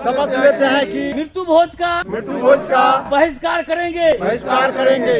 शपथ लेते हैं कि मृत्यु भोज का बहिष्कार करेंगे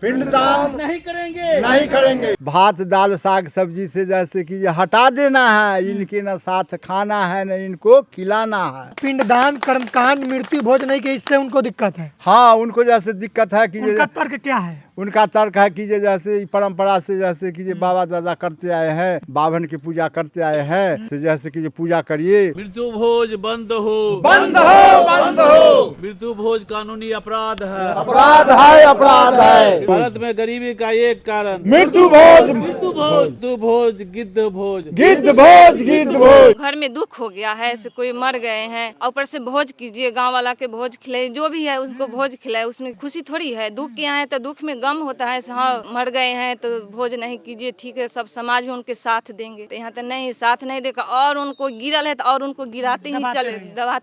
पिंडदान नहीं करेंगे। नहीं करेंगे। भात दाल साग सब्जी से जैसे कि ये हटा देना है, इनके न साथ खाना है न इनको खिलाना है। पिंडदान कर्मकांड मृत्यु भोज नहीं के, इससे उनको दिक्कत है। हाँ, उनको जैसे दिक्कत है कि उनका तर्क क्या है? उनका तर्क है कि जैसे परंपरा से जैसे कि बाबा दादा करते आए हैं, बावन की पूजा करते आए हैं, तो जैसे कि पूजा करिए। मृत्यु भोज बंद हो, बंद हो, बंद हो। मृत्यु भोज कानूनी अपराध है, अपराध है, अपराध है। भारत में गरीबी का एक कारण मृत्यु भोज, मृत्यु भोज, गिद्ध भोज, गिद्ध भोज, गिद्ध भोज। घर में दुख हो गया है, ऐसे कोई मर गए हैं, ऊपर से भोज कीजिए, गांव वाला के भोज खिलाए, जो भी है उसको भोज खिलाए, उसमें खुशी थोड़ी है। दुख किया है तो दुख में गम होता है, हाँ मर गए हैं तो भोज नहीं कीजिए, ठीक है, सब समाज में उनके साथ देंगे, तो यहाँ तो नहीं, साथ नहीं देगा, और उनको गिरल है तो और उनको दबाते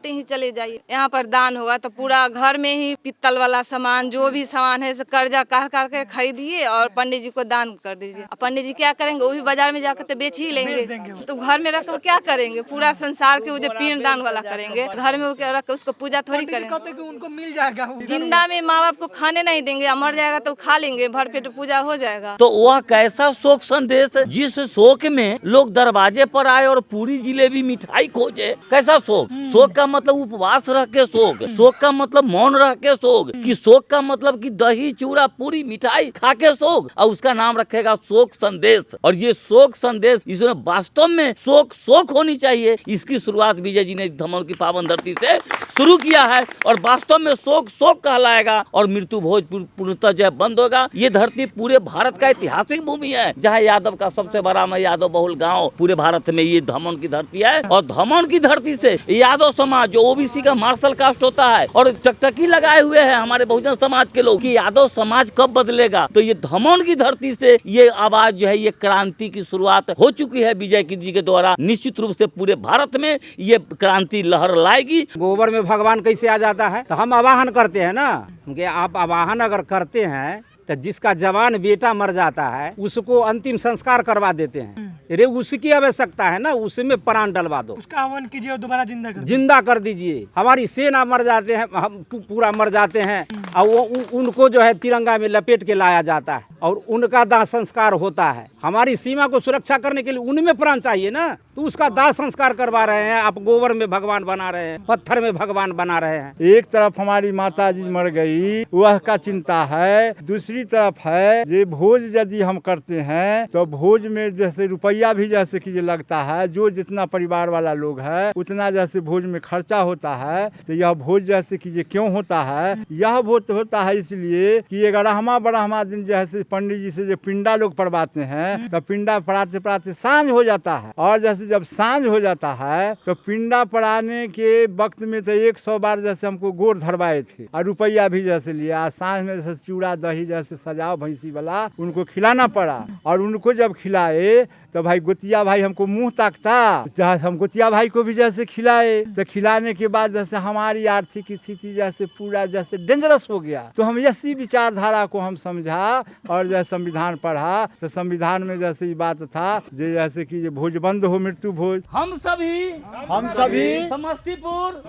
ही चले जाइए। यहाँ पर दान होगा तो पूरा घर में ही पित्तल वाला सामान, जो भी सामान है कर्जा कर के खरीदिए और पंडित जी को दान कर दीजिए। पंडित जी क्या करेंगे? वो भी बाजार में जाकर तो बेच ही लेंगे, तो घर में रख क्या करेंगे? पूरा संसार के वो जो पिंड दान वाला करेंगे, घर में रख उसको पूजा थोड़ी करेंगे। उनको मिल जाएगा, जिंदा में माँ बाप को खाने नहीं देंगे, मर जाएगा तो खा लेंगे, भर पेट पूजा हो जाएगा। तो वह कैसा शोक संदेश, जिस शोक में लोग दरवाजे पर आए और पूरी जिलेबी मिठाई खोजे, कैसा शोक? शोक का मतलब उपवास रह के शोक का मतलब मौन रह के शोक, कि शोक का मतलब कि दही चूड़ा पूरी मिठाई खा के शोक, और उसका नाम रखेगा शोक संदेश। और ये शोक संदेश, इसमें वास्तव में शोक होनी चाहिए। इसकी शुरुआत विजय जी ने धमोल की पावन धरती से शुरू किया है, और वास्तव में शोक कहलाएगा, और मृत्यु भोज पूर्णतः जब बंद होगा। ये धरती पूरे भारत का ऐतिहासिक भूमि है, जहाँ यादव का सबसे बड़ा यादव बहुल गांव पूरे भारत में ये धमोन की धरती है। और धमोन की धरती से यादव समाज, जो ओबीसी का मार्शल कास्ट होता है, और टकटकी लगाए हुए हैं हमारे बहुजन समाज के लोग कि यादव समाज कब बदलेगा, तो ये धमोन की धरती से ये आवाज जो है, ये क्रांति की शुरुआत हो चुकी है विजय जी के द्वारा। निश्चित रूप से पूरे भारत में ये क्रांति लहर लाएगी। गोबर में भगवान कैसे आ जाता है? तो हम आवाहन करते हैं ना, क्योंकि आप आवाहन अगर करते हैं तो जिसका जवान बेटा मर जाता है उसको अंतिम संस्कार करवा देते हैं। अरे उसकी आवश्यकता है ना, उसमें प्राण डलवा दो, उसका हवन कीजिए और दोबारा जिंदा कर दीजिए। हमारी सेना मर जाते हैं, हम पूरा मर जाते हैं, और वो उनको जो है तिरंगा में लपेट के लाया जाता है और उनका दाह संस्कार होता है। हमारी सीमा को सुरक्षा करने के लिए उनमें प्राण चाहिए ना, तो उसका दाह संस्कार करवा रहे हैं। आप गोबर में भगवान बना रहे हैं, पत्थर में भगवान बना रहे हैं। एक तरफ हमारी माता जी मर गई, वह का चिंता है, दूसरी तरफ है ये भोज यदि हम करते हैं तो भोज में जैसे रुपया भी जैसे कि लगता है, जो जितना परिवार वाला लोग है उतना जैसे भोज में खर्चा होता है। तो यह भोज जैसे कि ये क्यों होता है? यह भोज होता है इसलिए कि 11वां दिन जैसे पंडित जी से जो पिंडा लोग पढ़वाते हैं, तो पिंडा पढ़ाते पढ़ाते सांझ हो जाता है, और जैसे जब सांझ हो जाता है तो पिंडा पढ़ाने के वक्त में तो 100 बार जैसे हमको गोर धरवाए थे, और रुपया भी जैसे लिया। सांझ में जैसे चूड़ा दही जैसे सजाओ भैंसी वाला उनको खिलाना पड़ा, और उनको जब खिलाए तो भाई गोतिया भाई हमको मुंह ताकता, चाहे हम गोतिया भाई को भी जैसे खिलाए, तो खिलाने के बाद जैसे हमारी आर्थिक स्थिति जैसे पूरा जैसे डेंजरस हो गया, तो हम इसी विचारधारा को हम समझा और जैसे संविधान पढ़ा, तो संविधान में जैसे ये बात था जैसे कि ये भोज बंद हो, मृत्यु भोज। हम सभी समस्तीपुर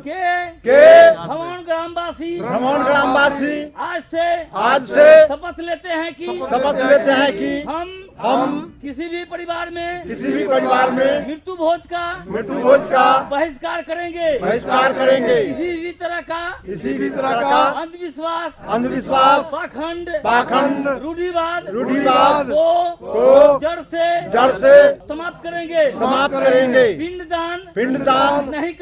के धमोन ग्रामवासी आज से शपथ लेते हैं कि हम किसी भी परिवार में मृत्यु भोज का बहिष्कार करेंगे। किसी भी तरह का अंधविश्वास पाखंड रूढ़िवाद को जड़ से समाप्त करेंगे। पिंडदान नहीं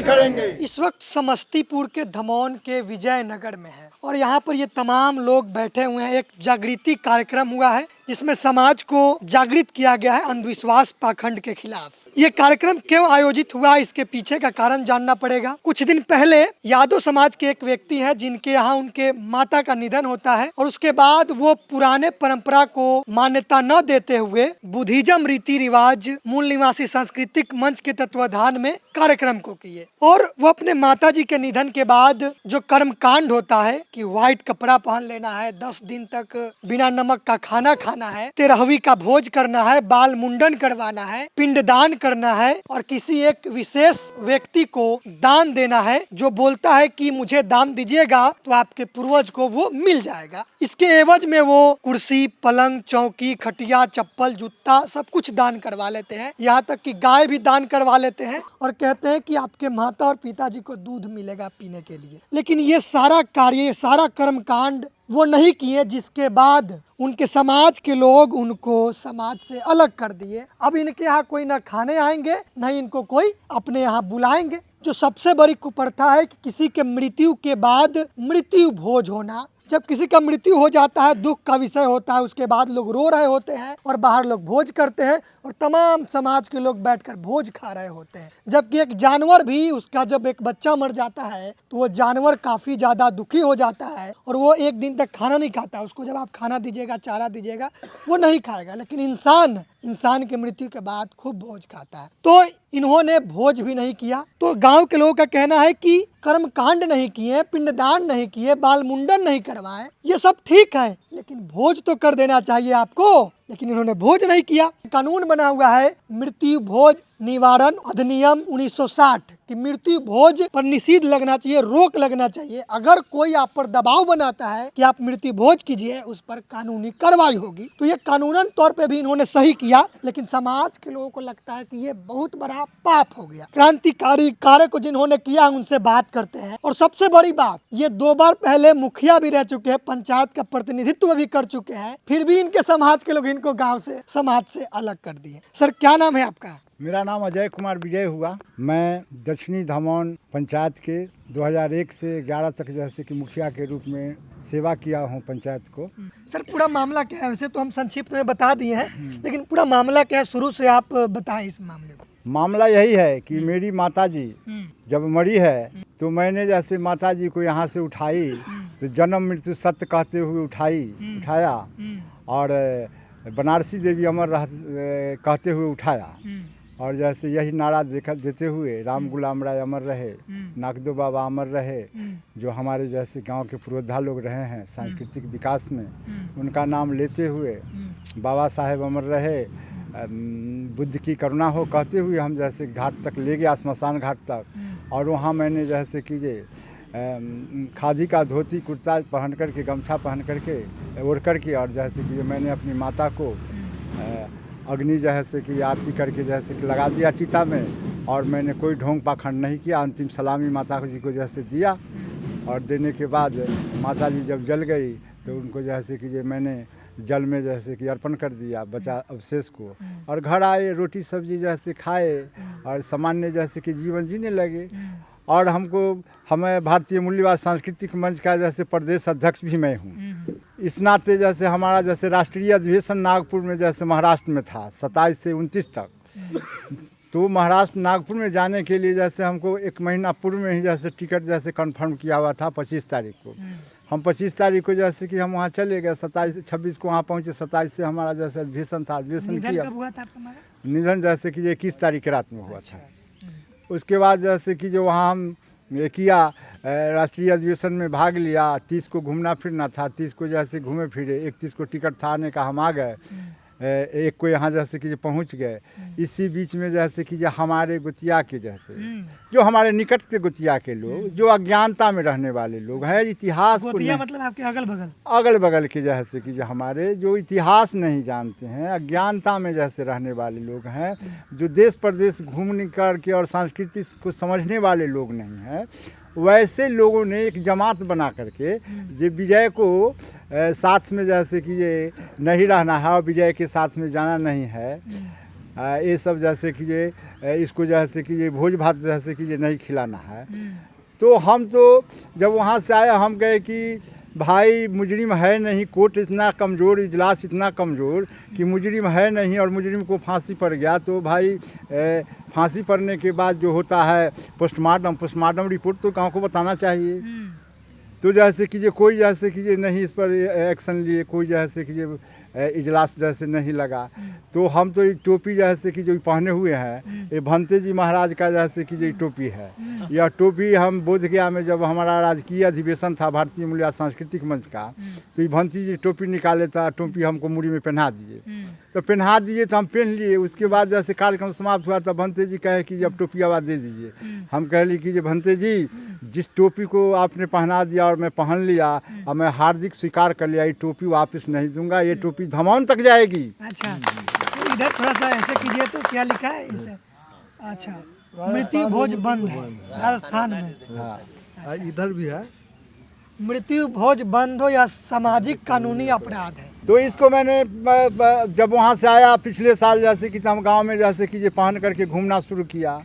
करेंगे। इस वक्त समस्तीपुर के धमोन के विजयनगर में है, और यहाँ पर ये तमाम लोग बैठे हुए हैं। एक जागृति कार्यक्रम हुआ है जिसमें समाज को जागृत किया गया है अंधविश्वास पाखंड के खिलाफ। ये कार्यक्रम क्यों आयोजित हुआ, इसके पीछे का कारण जानना पड़ेगा। कुछ दिन पहले यादव समाज के एक व्यक्ति हैं जिनके यहाँ उनके माता का निधन होता है, और उसके बाद वो पुराने परंपरा को मान्यता न देते हुए बुद्धिज्म रीति रिवाज मूल निवासी सांस्कृतिक मंच के तत्वाधान में कार्यक्रम को किए। और वो अपने माता जी के निधन के बाद जो कर्म कांड होता है कि व्हाइट कपड़ा पहन लेना है, 10 दिन तक बिना नमक का खाना खाना है, 13वीं का भोज करना है, बाल मुंडन करवाना है, पिंडदान करना है और किसी एक विशेष व्यक्ति को दान देना है, जो बोलता है कि मुझे दान दीजिएगा तो आपके पूर्वज को वो मिल जाएगा। इसके एवज में वो कुर्सी, पलंग, चौकी, खटिया, चप्पल, जूता सब कुछ दान करवा लेते हैं। यहाँ तक कि गाय भी दान करवा लेते हैं और कहते हैं कि आपके माता और पिताजी को दूध मिलेगा पीने के लिए। लेकिन ये सारा कार्य, ये सारा कर्म कांड वो नहीं किए, जिसके बाद उनके समाज के लोग उनको समाज से अलग कर दिए। अब इनके यहाँ कोई ना खाने आएंगे, न इनको कोई अपने यहाँ बुलाएंगे। जो सबसे बड़ी कुप्रथा है कि किसी के मृत्यु के बाद मृत्यु भोज होना। जब किसी का मृत्यु हो जाता है, दुख का विषय होता है, उसके बाद लोग रो रहे होते हैं और बाहर लोग भोज करते हैं और तमाम समाज के लोग बैठकर भोज खा रहे होते हैं। जबकि एक जानवर भी, उसका जब एक बच्चा मर जाता है तो वो जानवर काफ़ी ज़्यादा दुखी हो जाता है और वो एक दिन तक खाना नहीं खाता। उसको जब आप खाना दीजिएगा, चारा दीजिएगा, वो नहीं खाएगा। लेकिन इंसान के मृत्यु के बाद खूब भोज खाता है। तो इन्होंने भोज भी नहीं किया। तो गांव के लोगों का कहना है कि कर्म कांड नहीं किए, पिंडदान नहीं किए, बाल मुंडन नहीं करवाए, ये सब ठीक है, लेकिन भोज तो कर देना चाहिए आपको। लेकिन इन्होंने भोज नहीं किया। कानून बना हुआ है मृत्यु भोज निवारण अधिनियम 1960 कि मृत्यु भोज पर निषेध लगना चाहिए, रोक लगना चाहिए। अगर कोई आप पर दबाव बनाता है कि आप मृत्यु भोज कीजिए, उस पर कानूनी कार्रवाई होगी। तो ये कानूनन तौर पे भी इन्होंने सही किया, लेकिन समाज के लोगों को लगता है कि ये बहुत बड़ा पाप हो गया। क्रांतिकारी कार्य को जिन्होंने किया उनसे बात करते हैं। और सबसे बड़ी बात, ये 2 बार पहले मुखिया भी रह चुके हैं, पंचायत का प्रतिनिधित्व भी कर चुके हैं, फिर भी इनके समाज के लोग इनको गाँव से, समाज से अलग कर दिए। सर, क्या नाम है आपका? मेरा नाम अजय कुमार विजय हुआ। मैं दक्षिणी धमौन पंचायत के 2001 से 11 तक जैसे कि मुखिया के रूप में सेवा किया हूँ पंचायत को। सर, पूरा मामला क्या है? वैसे तो हम संक्षिप्त में बता दिए हैं, लेकिन पूरा मामला क्या है, शुरू से आप बताएं इस मामले को। मामला यही है कि मेरी माताजी जब मरी है तो मैंने जैसे माताजी को यहाँ से उठाई, तो जन्म मृत्यु सत्य कहते हुए उठाया और बनारसी देवी अमर कहते हुए उठाया। और जैसे यही नारा देते हुए राम गुलाम राय अमर रहे, नागदो बाबा अमर रहे, जो हमारे जैसे गांव के पुरोधा लोग रहे हैं सांस्कृतिक विकास में, उनका नाम लेते हुए बाबा साहेब अमर रहे, बुद्ध की करुणा हो कहते हुए हम जैसे घाट तक ले गया, स्मशान घाट तक। और वहाँ मैंने जैसे कि खादी का धोती कुर्ता पहन करके, गमछा पहन करके, ओढ़ करके, और जैसे कि मैंने अपनी माता को अग्नि जैसे कि आरती करके जैसे कि लगा दिया चिता में। और मैंने कोई ढोंग पाखंड नहीं किया, अंतिम सलामी माता जी को जैसे दिया। और देने के बाद माता जी जब जल गई तो उनको जैसे कि मैंने जल में जैसे कि अर्पण कर दिया बचा अवशेष को। और घर आए, रोटी सब्जी जैसे खाए और सामान्य जैसे कि जीवन जीने लगे। और हमें भारतीय मूल्यवाद सांस्कृतिक मंच का जैसे प्रदेश अध्यक्ष भी मैं हूँ। इस नाते जैसे हमारा जैसे राष्ट्रीय अधिवेशन नागपुर में जैसे महाराष्ट्र में था 27 से 29 तक, तो महाराष्ट्र नागपुर में जाने के लिए जैसे हमको 1 महीना पूर्व में ही जैसे टिकट जैसे कंफर्म किया हुआ था 25 तारीख को। हम 25 तारीख को जैसे कि हम वहाँ चले गए, 26 को वहाँ पहुँचे, 27 से हमारा जैसे अधिवेशन था। अधिवेशन किया, निधन जैसे कि 21 तारीख की रात में हुआ था। उसके बाद जैसे कि जो वहाँ हम किया, राष्ट्रीय अधिवेशन में भाग लिया। 30 को घूमना फिरना था, 30 को जैसे घूमे फिरे, 31 को टिकट था आने का, हम आ गए। 1 को यहाँ जैसे कि पहुँच गए। इसी बीच में जैसे कि हमारे गुतिया के जैसे जो हमारे निकट के गुतिया के लोग, जो अज्ञानता में रहने वाले लोग हैं, इतिहास को मतलब आपके अगल बगल के जैसे कि हमारे जो इतिहास नहीं जानते हैं, अज्ञानता में जैसे रहने वाले लोग हैं, जो देश प्रदेश घूमने करके और संस्कृति को समझने वाले लोग नहीं हैं, वैसे लोगों ने एक जमात बना करके ये विजय को साथ में जैसे कि ये नहीं रहना है और विजय के साथ में जाना नहीं है, ये सब जैसे कि ये इसको जैसे कि ये भोज भात जैसे कि ये नहीं खिलाना है। तो हम तो जब वहाँ से आए, हम कहे कि भाई मुजरिम है नहीं, कोर्ट इतना कमज़ोर, इजलास इतना कमज़ोर कि मुजरिम है नहीं और मुजरिम को फांसी पड़ गया। तो भाई फांसी पड़ने के बाद जो होता है पोस्टमार्टम रिपोर्ट तो गाँव को बताना चाहिए। तो जैसे कि कोई जैसे कि नहीं इस पर एक्शन लिए, कोई जैसे कि इजलास जैसे नहीं लगा। तो हम तो ये टोपी जैसे कि जो पहने हुए हैं ये भंते जी महाराज का जैसे कि ये टोपी है। यह टोपी हम बोधगया में जब हमारा राजकीय अधिवेशन था भारतीय मूल्य सांस्कृतिक मंच का, तो ये भंती जी टोपी निकाले था, टोपी हमको मुड़ी में पहना दिए। तो पहना दिए तो हम पहन लिए। उसके बाद जैसे कार्यक्रम समाप्त हुआ तब भंते जी कहे कि जब टोपी आवाज़ दे दीजिए। हम कह ली कि भंते जी जिस टोपी को आपने पहना दिया और मैं पहन लिया, और मैं हार्दिक स्वीकार कर लिया, ये टोपी वापस नहीं दूंगा, ये टोपी धमौन तक जाएगी। अच्छा, तो इधर थोड़ा सा ऐसे कीजिए तो क्या लिखा है इसे? अच्छा, मृत्यु भोज बंद है राजस्थान में। इधर भी है। मृत्यु भोज बंद हो या सामाजिक कानूनी अपराध है। तो इसको मैंने जब वहाँ से आया पिछले साल जैसे कि हम गांव में जैसे कि ये पहन करके घूमना शुरू किया,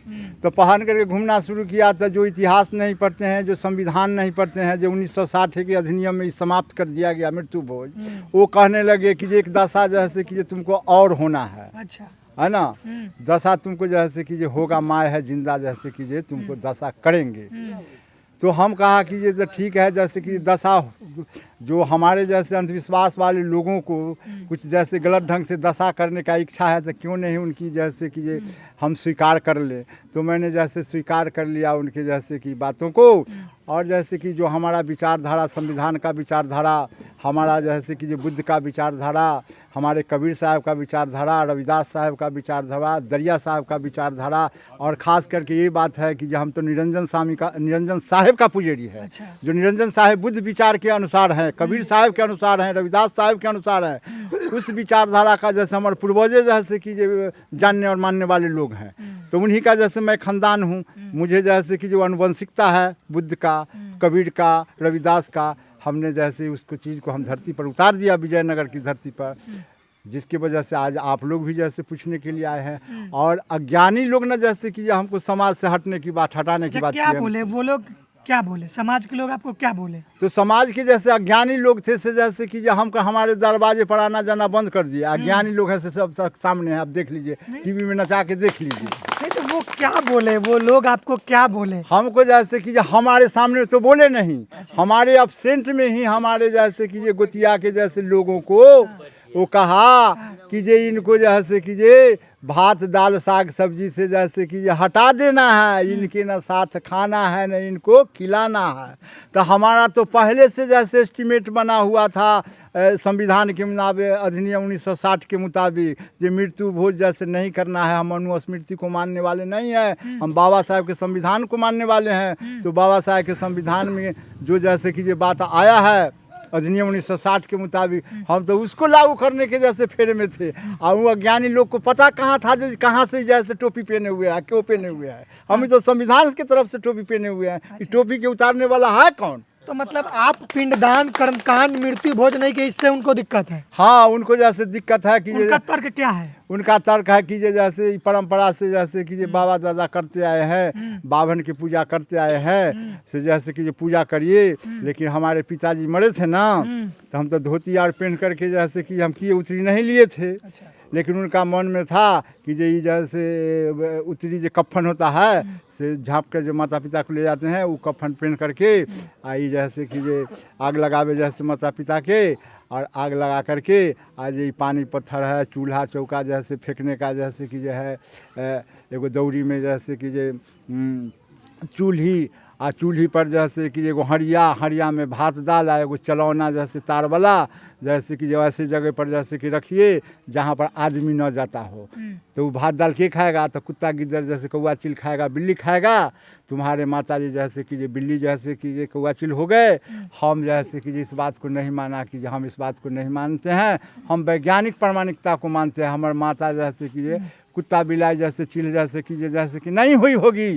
तो पहन करके घूमना शुरू किया तो जो इतिहास नहीं पढ़ते हैं, जो संविधान नहीं पढ़ते हैं, जो 1960 के अधिनियम में समाप्त कर दिया गया मृत्यु भोज, वो कहने लगे कि ये एक दशा जैसे कि ये तुमको और होना है। अच्छा, है ना, दशा तुमको जैसे कि ये होगा, माँ है जिंदा जैसे कि ये तुमको दशा करेंगे। तो हम कहा कि ये तो ठीक है, जैसे कि दशा जो हमारे जैसे अंधविश्वास वाले लोगों को कुछ जैसे गलत ढंग से दशा करने का इच्छा है तो क्यों नहीं उनकी जैसे कि ये हम स्वीकार कर लें। तो मैंने जैसे स्वीकार कर लिया उनके जैसे कि बातों को। और जैसे कि जो हमारा विचारधारा, संविधान का विचारधारा, हमारा जैसे कि जो बुद्ध का विचारधारा, हमारे कबीर साहब का विचारधारा, रविदास साहब का विचारधारा, दरिया साहब का विचारधारा, और ख़ास करके ये बात है कि जो हम तो निरंजन साहब का पुजारी है। अच्छा। जो निरंजन साहब बुद्ध विचार के अनुसार हैं, कबीर साहब के अनुसार हैं, रविदास साहब के अनुसार हैं, उस विचारधारा का जैसे हमारे पूर्वज जैसे कि जो जानने और मानने वाले लोग हैं, तो उन्हीं का जैसे मैं खानदान हूँ। मुझे जैसे कि जो अनुवंशिकता है बुद्ध का, कबीर का, रविदास का, हमने जैसे उसको चीज़ को हम धरती पर उतार दिया, विजयनगर की धरती पर, जिसकी वजह से आज आप लोग भी जैसे पूछने के लिए आए हैं। और अज्ञानी लोग ना जैसे कि हमको समाज से हटने की बात, हटाने की बात क्या की है। बोले वो लोग? क्या बोले समाज के लोग? आपको क्या बोले? तो समाज के जैसे अज्ञानी लोग थे से जैसे कि हम हमारे दरवाजे पर आना जाना बंद कर दिया। अज्ञानी लोग हैं से सब सामने है, आप देख लीजिए, टीवी में नचा के देख लीजिए। नहीं तो वो क्या बोले, वो लोग आपको क्या बोले? हमको जैसे कि हमारे सामने तो बोले नहीं, हमारे एब्सेंट में ही हमारे जैसे कि ये गोतिया के जैसे लोगों को वो कहा कि ये इनको जैसे कि ये भात दाल साग सब्जी से जैसे कि ये हटा देना है, इनके ना साथ खाना है न इनको खिलाना है। तो हमारा तो पहले से जैसे एस्टीमेट बना हुआ था संविधान के मुताबिक, अधिनियम 1960 के मुताबिक, ये मृत्यु भोज जैसे नहीं करना है। हम मनुस्मृति को मानने वाले नहीं हैं, हम बाबा साहब के संविधान को मानने वाले हैं। तो बाबा साहब के संविधान में जो जैसे कि ये बात आया है अधिनियम 1960 के मुताबिक, हम तो उसको लागू करने के जैसे फेरे में थे। और वो अज्ञानी लोग को पता कहाँ था कहाँ से जैसे टोपी पहने हुए हैं, क्यों पहने हुए हैं। हम तो संविधान की तरफ से टोपी पहने हुए हैं। इस टोपी के उतारने वाला है कौन? तो मतलब आप पिंडदान, कर्मकांड, मृत्यु भोज नहीं के, इससे उनको दिक्कत है? हाँ, उनको जैसे दिक्कत है कि उनका तर्क क्या है? उनका तर्क है कि ये जैसे परंपरा से जैसे कि ये बाबा दादा करते आए हैं, बाभन की पूजा करते आए हैं, से जैसे कि ये पूजा करिए। लेकिन हमारे पिताजी मरे थे ना, तो हम तो धोती यार पहन करके जैसे कि हम किए उतरी नहीं लिए थे। अच्छा। लेकिन उनका मन में था कि ये जैसे उतरी जो कफन होता है से झाँप कर जो माता पिता को ले जाते हैं, वो कफन पहन करके आई जैसे कि ये आग लगावे जैसे माता पिता के, और आग लगा करके आज ये पानी पत्थर है, चूल्हा चौका जैसे फेंकने का जैसे कि जो है एगो दौरी में जैसे कि जे चूल्ही, आ चूल्ही पर जैसे कि एगो हरिया में भात दाल, आ एगो चलौना जैसे तार वाला, जैसे कि जो ऐसी जगह पर जैसे कि रखिए जहाँ पर आदमी न जाता हो। तो वो भात दाल के खाएगा? तो कुत्ता गिद्दर जैसे कौआ चिल खाएगा, बिल्ली खाएगा। तुम्हारे माता जी जैसे कि ये बिल्ली जैसे कि ये कौआ चिल हो गए। हम जैसे कि इस बात को नहीं माना कि हम इस बात को नहीं मानते हैं, हम वैज्ञानिक प्रामाणिकता को मानते हैं। हमारे माता जैसे कि ये कुत्ता बिलाई जैसे चिल जैसे कि नहीं हुई होगी।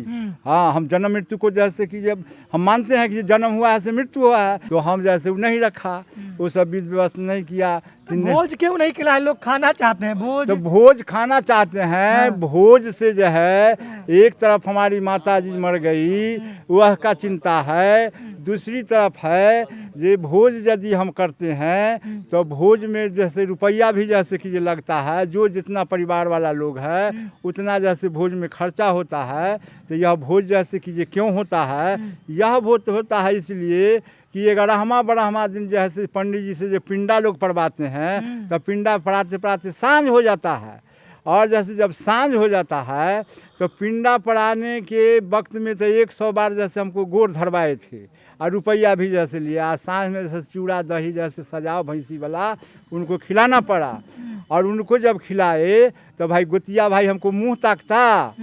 हाँ, हम जन्म मृत्यु को जैसे कि जब हम मानते हैं कि जन्म हुआ है से मृत्यु हुआ है, तो हम जैसे वो नहीं रखा, वो सब विधि व्यवस्था नहीं किया। तो भोज क्यों नहीं खिलाए? लोग खाना चाहते हैं भोज। तो भोज खाना चाहते हैं। भोज से जो है एक तरफ हमारी माता जी मर गई, वह का चिंता है, दूसरी तरफ है ये भोज यदि हम करते हैं तो भोज में जैसे रुपया भी जैसे कि ये लगता है, जो जितना परिवार वाला लोग है उतना जैसे भोज में खर्चा होता है। तो यह भोज जैसे कि ये क्यों होता है? यह भोज होता है इसलिए कि कि 11वां 12वां दिन जो है से पंडित जी से जो पिंडा लोग पढ़वाते हैं, तो पिंडा पढ़ाते पढ़ाते सांझ हो जाता है। और जैसे जब सांझ हो जाता है तो पिंडा पढ़ाने के वक्त में तो 100 बार जैसे हमको गोड़ धरवाए थे और रुपया भी जैसे लिया। सांझ में जैसे चूड़ा दही जैसे सजाओ भैंसी वाला उनको खिलाना पड़ा। और उनको जब खिलाए तो भाई गोतिया भाई हमको मुंह ताकता,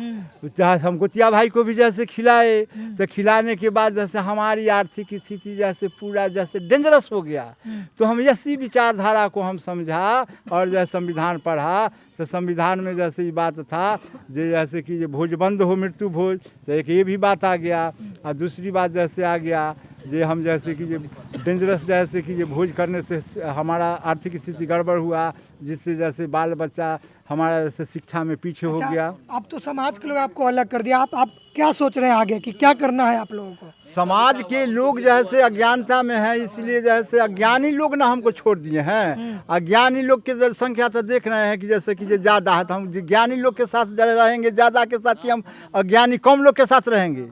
जहाँ हम गोतिया भाई को भी जैसे खिलाए, तो खिलाने के बाद जैसे हमारी आर्थिक स्थिति जैसे पूरा जैसे डेंजरस हो गया। तो हम इसी विचारधारा को हम समझा और जैसे संविधान पढ़ा, तो संविधान में जैसे ये बात था जैसे कि ये भोज बंद हो मृत्यु भोज, तो एक ये भी बात आ गया। और दूसरी बात जैसे आ गया जे हम जैसे कि ये डेंजरस जैसे कि ये भोज करने से हमारा आर्थिक स्थिति गड़बड़ हुआ, जिससे जैसे बाल बच्चा हमारा जैसे शिक्षा में पीछे हो गया। अब तो समाज के लोग आपको अलग कर दिया, आप क्या सोच रहे हैं आगे कि क्या करना है आप लोगों को? समाज के लोग जैसे अज्ञानता में हैं, इसलिए जैसे अज्ञानी लोग ना हमको छोड़ दिए हैं। अज्ञानी लोग की जनसंख्या तो देख रहे हैं कि जैसे कि ये ज़्यादा है, तो हम ज्ञानी लोग के साथ रहेंगे ज़्यादा के साथ कि हम अज्ञानी कम लोग के साथ रहेंगे।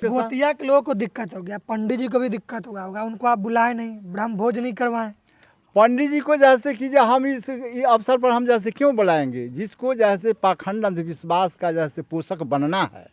गोतिया के लोगों को दिक्कत हो गया, पंडित जी को भी दिक्कत हुआ होगा, उनको आप बुलाए नहीं, ब्रह्म भोज नहीं करवाएं। पंडित जी को जैसे कि हम इस अवसर पर हम जैसे क्यों बुलाएंगे, जिसको जैसे पाखंड अंधविश्वास का जैसे पोषक बनना है,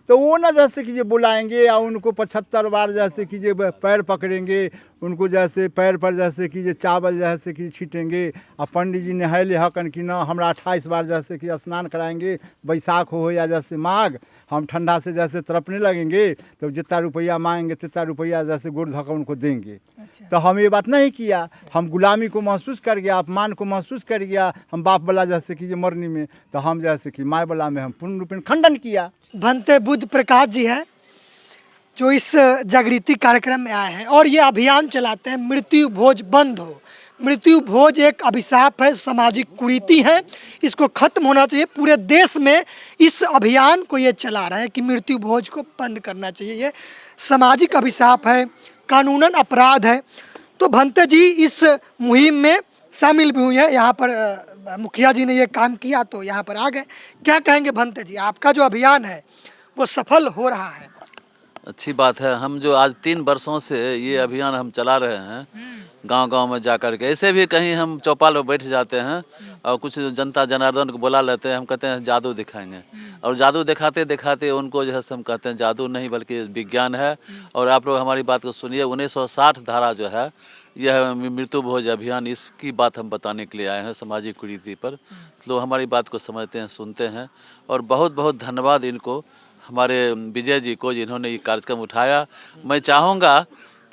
तो वो ना जैसे कि ये बुलाएंगे या उनको 75 बार जैसे कि ये पैर पकड़ेंगे, उनको जैसे पैर पर जैसे कि ये चावल जैसे कि छीटेंगे। और पंडित जी नहले हकन कि ना हमरा 28 बार जैसे कि स्नान कराएंगे, बैसाख हो या जैसे माघ, हम ठंडा से जैसे तड़पने लगेंगे तो जितना रुपया मांगेंगे तितना रुपया जैसे गुड़ धक्का उनको देंगे। अच्छा। तो हम ये बात नहीं किया, हम गुलामी को महसूस कर गया, अपमान को महसूस कर गया, हम बाप वाला जैसे कि ये मरनी में, तो हम जैसे कि माय वाला में हम पूर्ण रूप में खंडन किया। भंते बुद्ध प्रकाश जी हैं जो इस जागृति कार्यक्रम में आए हैं और ये अभियान चलाते हैं मृत्यु भोज बंद हो। मृत्यु भोज एक अभिशाप है, सामाजिक कुरीति है, इसको खत्म होना चाहिए। पूरे देश में इस अभियान को ये चला रहे हैं कि मृत्यु भोज को बंद करना चाहिए। ये सामाजिक अभिशाप है, कानूनन अपराध है। तो भंते जी इस मुहिम में शामिल भी हुए हैं, यहाँ पर मुखिया जी ने ये काम किया तो यहाँ पर आ गए। क्या कहेंगे भंते जी, आपका जो अभियान है वो सफल हो रहा है? अच्छी बात है। हम जो आज 3 वर्षों से ये अभियान हम चला रहे हैं, गांव-गांव में जा कर के, ऐसे भी कहीं हम चौपाल पर बैठ जाते हैं और कुछ जनता जनार्दन को बुला लेते हैं, हम कहते हैं जादू दिखाएंगे, और जादू दिखाते दिखाते उनको जो है हम कहते हैं जादू नहीं बल्कि विज्ञान है। और आप लोग हमारी बात को सुनिए, 1960 धारा जो है यह मृत्यु भोज अभियान, इसकी बात हम बताने के लिए आए हैं सामाजिक कुरीति पर। लोग हमारी बात को समझते हैं, सुनते हैं, और बहुत बहुत धन्यवाद इनको, हमारे विजय जी को, जिन्होंने ये कार्यक्रम उठाया। मैं चाहूँगा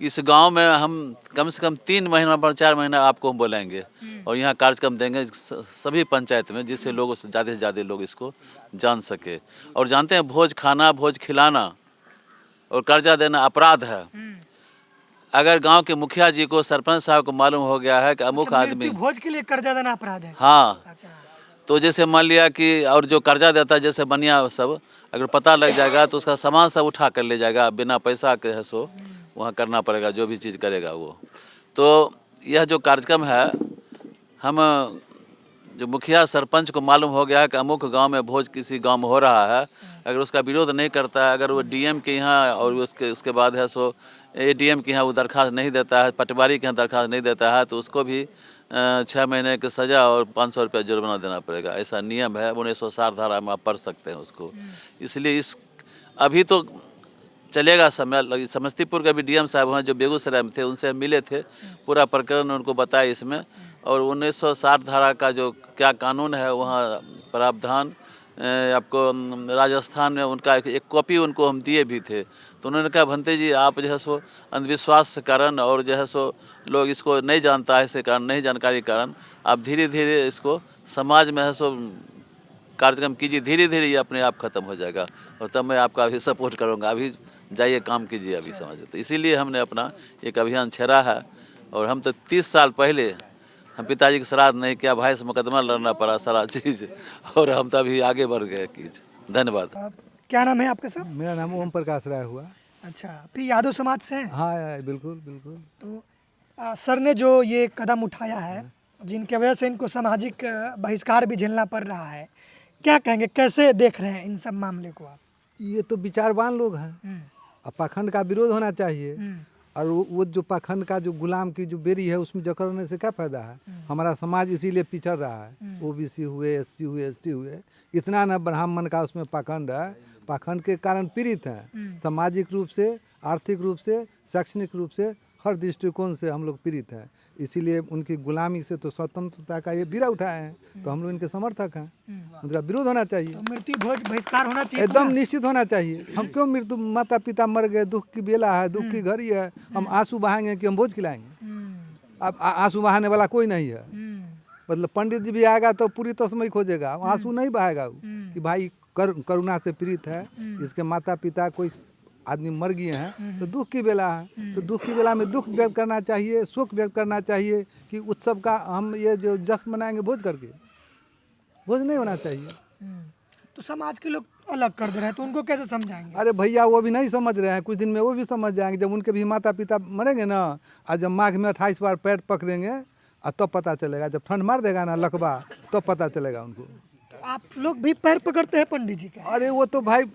कि इस गांव में हम कम से कम 3 महीना पर 4 महीना आपको हम बुलाएंगे और यहाँ कार्यक्रम देंगे सभी पंचायत में, जिससे लोग ज़्यादा से ज़्यादा लोग इसको जान सके। और जानते हैं भोज खाना, भोज खिलाना और कर्जा देना अपराध है। अगर गांव के मुखिया जी को, सरपंच साहब को मालूम हो गया है कि अमुक आदमी भोज के लिए कर्जा देना अपराध है? हाँ, अच्छा। तो जैसे मान लिया कि और जो कर्जा देता है जैसे बनिया सब, अगर पता लग जाएगा तो उसका सामान सब उठा कर ले जाएगा, बिना पैसा के है सो वहाँ करना पड़ेगा, जो भी चीज़ करेगा वो। तो यह जो कार्यक्रम है, हम जो मुखिया सरपंच को मालूम हो गया है कि अमुक गांव में भोज किसी गांव में हो रहा है, अगर उसका विरोध नहीं करता है, अगर वो डीएम के यहाँ और उसके बाद है सो एडीएम के यहाँ वो दरख्वास्त नहीं देता है, पटवारी के यहाँ दरख्वास्त नहीं देता है, तो उसको भी 6 महीने की सज़ा और 500 रुपया जुर्माना देना पड़ेगा। ऐसा नियम है, 1960 धारा में आप पढ़ सकते हैं उसको। इसलिए इस अभी तो चलेगा समय। समस्तीपुर के भी डीएम साहब हैं जो बेगूसराय में थे, उनसे मिले थे, पूरा प्रकरण उनको बताया इसमें। और 1960 धारा का जो क्या कानून है वहाँ प्रावधान आपको राजस्थान में उनका एक कॉपी उनको हम दिए भी थे। तो उन्होंने कहा भंते जी आप जो है सो अंधविश्वास के कारण और जो है सो लोग इसको नहीं जानता है, इसे कारण नहीं जानकारी के कारण आप धीरे धीरे इसको समाज में है सो कार्यक्रम कीजिए, धीरे धीरे ये अपने आप खत्म हो जाएगा। और तब मैं आपका अभी सपोर्ट करूँगा, अभी जाइए काम कीजिए अभी समझ। तो इसीलिए हमने अपना एक अभियान छेड़ा है। और हम तो 30 साल पहले हम पिताजी के श्राद्ध नहीं किया, भाई से मुकदमा लड़ना पड़ा सारा चीज़, और हम तो अभी आगे बढ़ गए कीज। धन्यवाद। क्या नाम है आपका सर? मेरा नाम ओम प्रकाश राय हुआ। अच्छा, फिर यादव समाज से हैं? हाँ बिल्कुल बिल्कुल। तो सर ने जो ये कदम उठाया है, जिनके वजह से इनको सामाजिक बहिष्कार भी झेलना पड़ रहा है, क्या कहेंगे, कैसे देख रहे हैं इन सब मामले को आप? ये तो विचारवान लोग हैं, अब पाखंड का विरोध होना चाहिए। और वो जो पाखंड का जो गुलाम की जो बेरी है उसमें जकड़ने से क्या फायदा है। हमारा समाज इसीलिए पिछड़ रहा है। ओबीसी हुए, एससी हुए, एसटी हुए, इतना न ब्राह्मण का उसमें पाखंड है। पाखंड के कारण पीड़ित हैं, सामाजिक रूप से, आर्थिक रूप से, शैक्षणिक रूप से, हर दृष्टिकोण से हम लोग पीड़ित हैं। इसीलिए उनकी गुलामी से तो स्वतंत्रता का ये बीड़ा उठाए हैं, तो हम लोग इनके समर्थक हैं। उनका विरोध होना चाहिए, मृत्यु भोज बहिष्कार होना चाहिए एकदम निश्चित होना चाहिए। हम क्यों मृत्यु, माता पिता मर गए, दुख की बेला है, दुख की घड़ी है, हम आंसू बहाएंगे कि हम भोज खिलाएंगे। अब आंसू बहाने वाला कोई नहीं है। मतलब पंडित जी भी आएगा तो पूरी तस्मई खोजेगा, आंसू नहीं बहाएगा वो कि भाई करुणा से पीड़ित है, इसके माता पिता कोई आदमी मर गए हैं, तो दुख की बेला है, तो दुख की बेला में दुख व्यक्त करना चाहिए, सुख व्यक्त करना चाहिए कि उत्सव का हम ये जो जश्न मनाएंगे भोज करके, भोज नहीं होना चाहिए। तो समाज के लोग अलग कर दे रहे हैं, तो उनको कैसे समझाएंगे? अरे भैया वो भी नहीं समझ रहे हैं, कुछ दिन में वो भी समझ जाएंगे। जब उनके भी माता पिता मरेंगे ना, और जब माघ में 28 बार पैर पकड़ेंगे और तब पता चलेगा। जब ठंड मार देगा ना लकबा, तब पता चलेगा उनको। आप लोग भी पैर पकड़ते हैं पंडित जी का? अरे वो तो भाई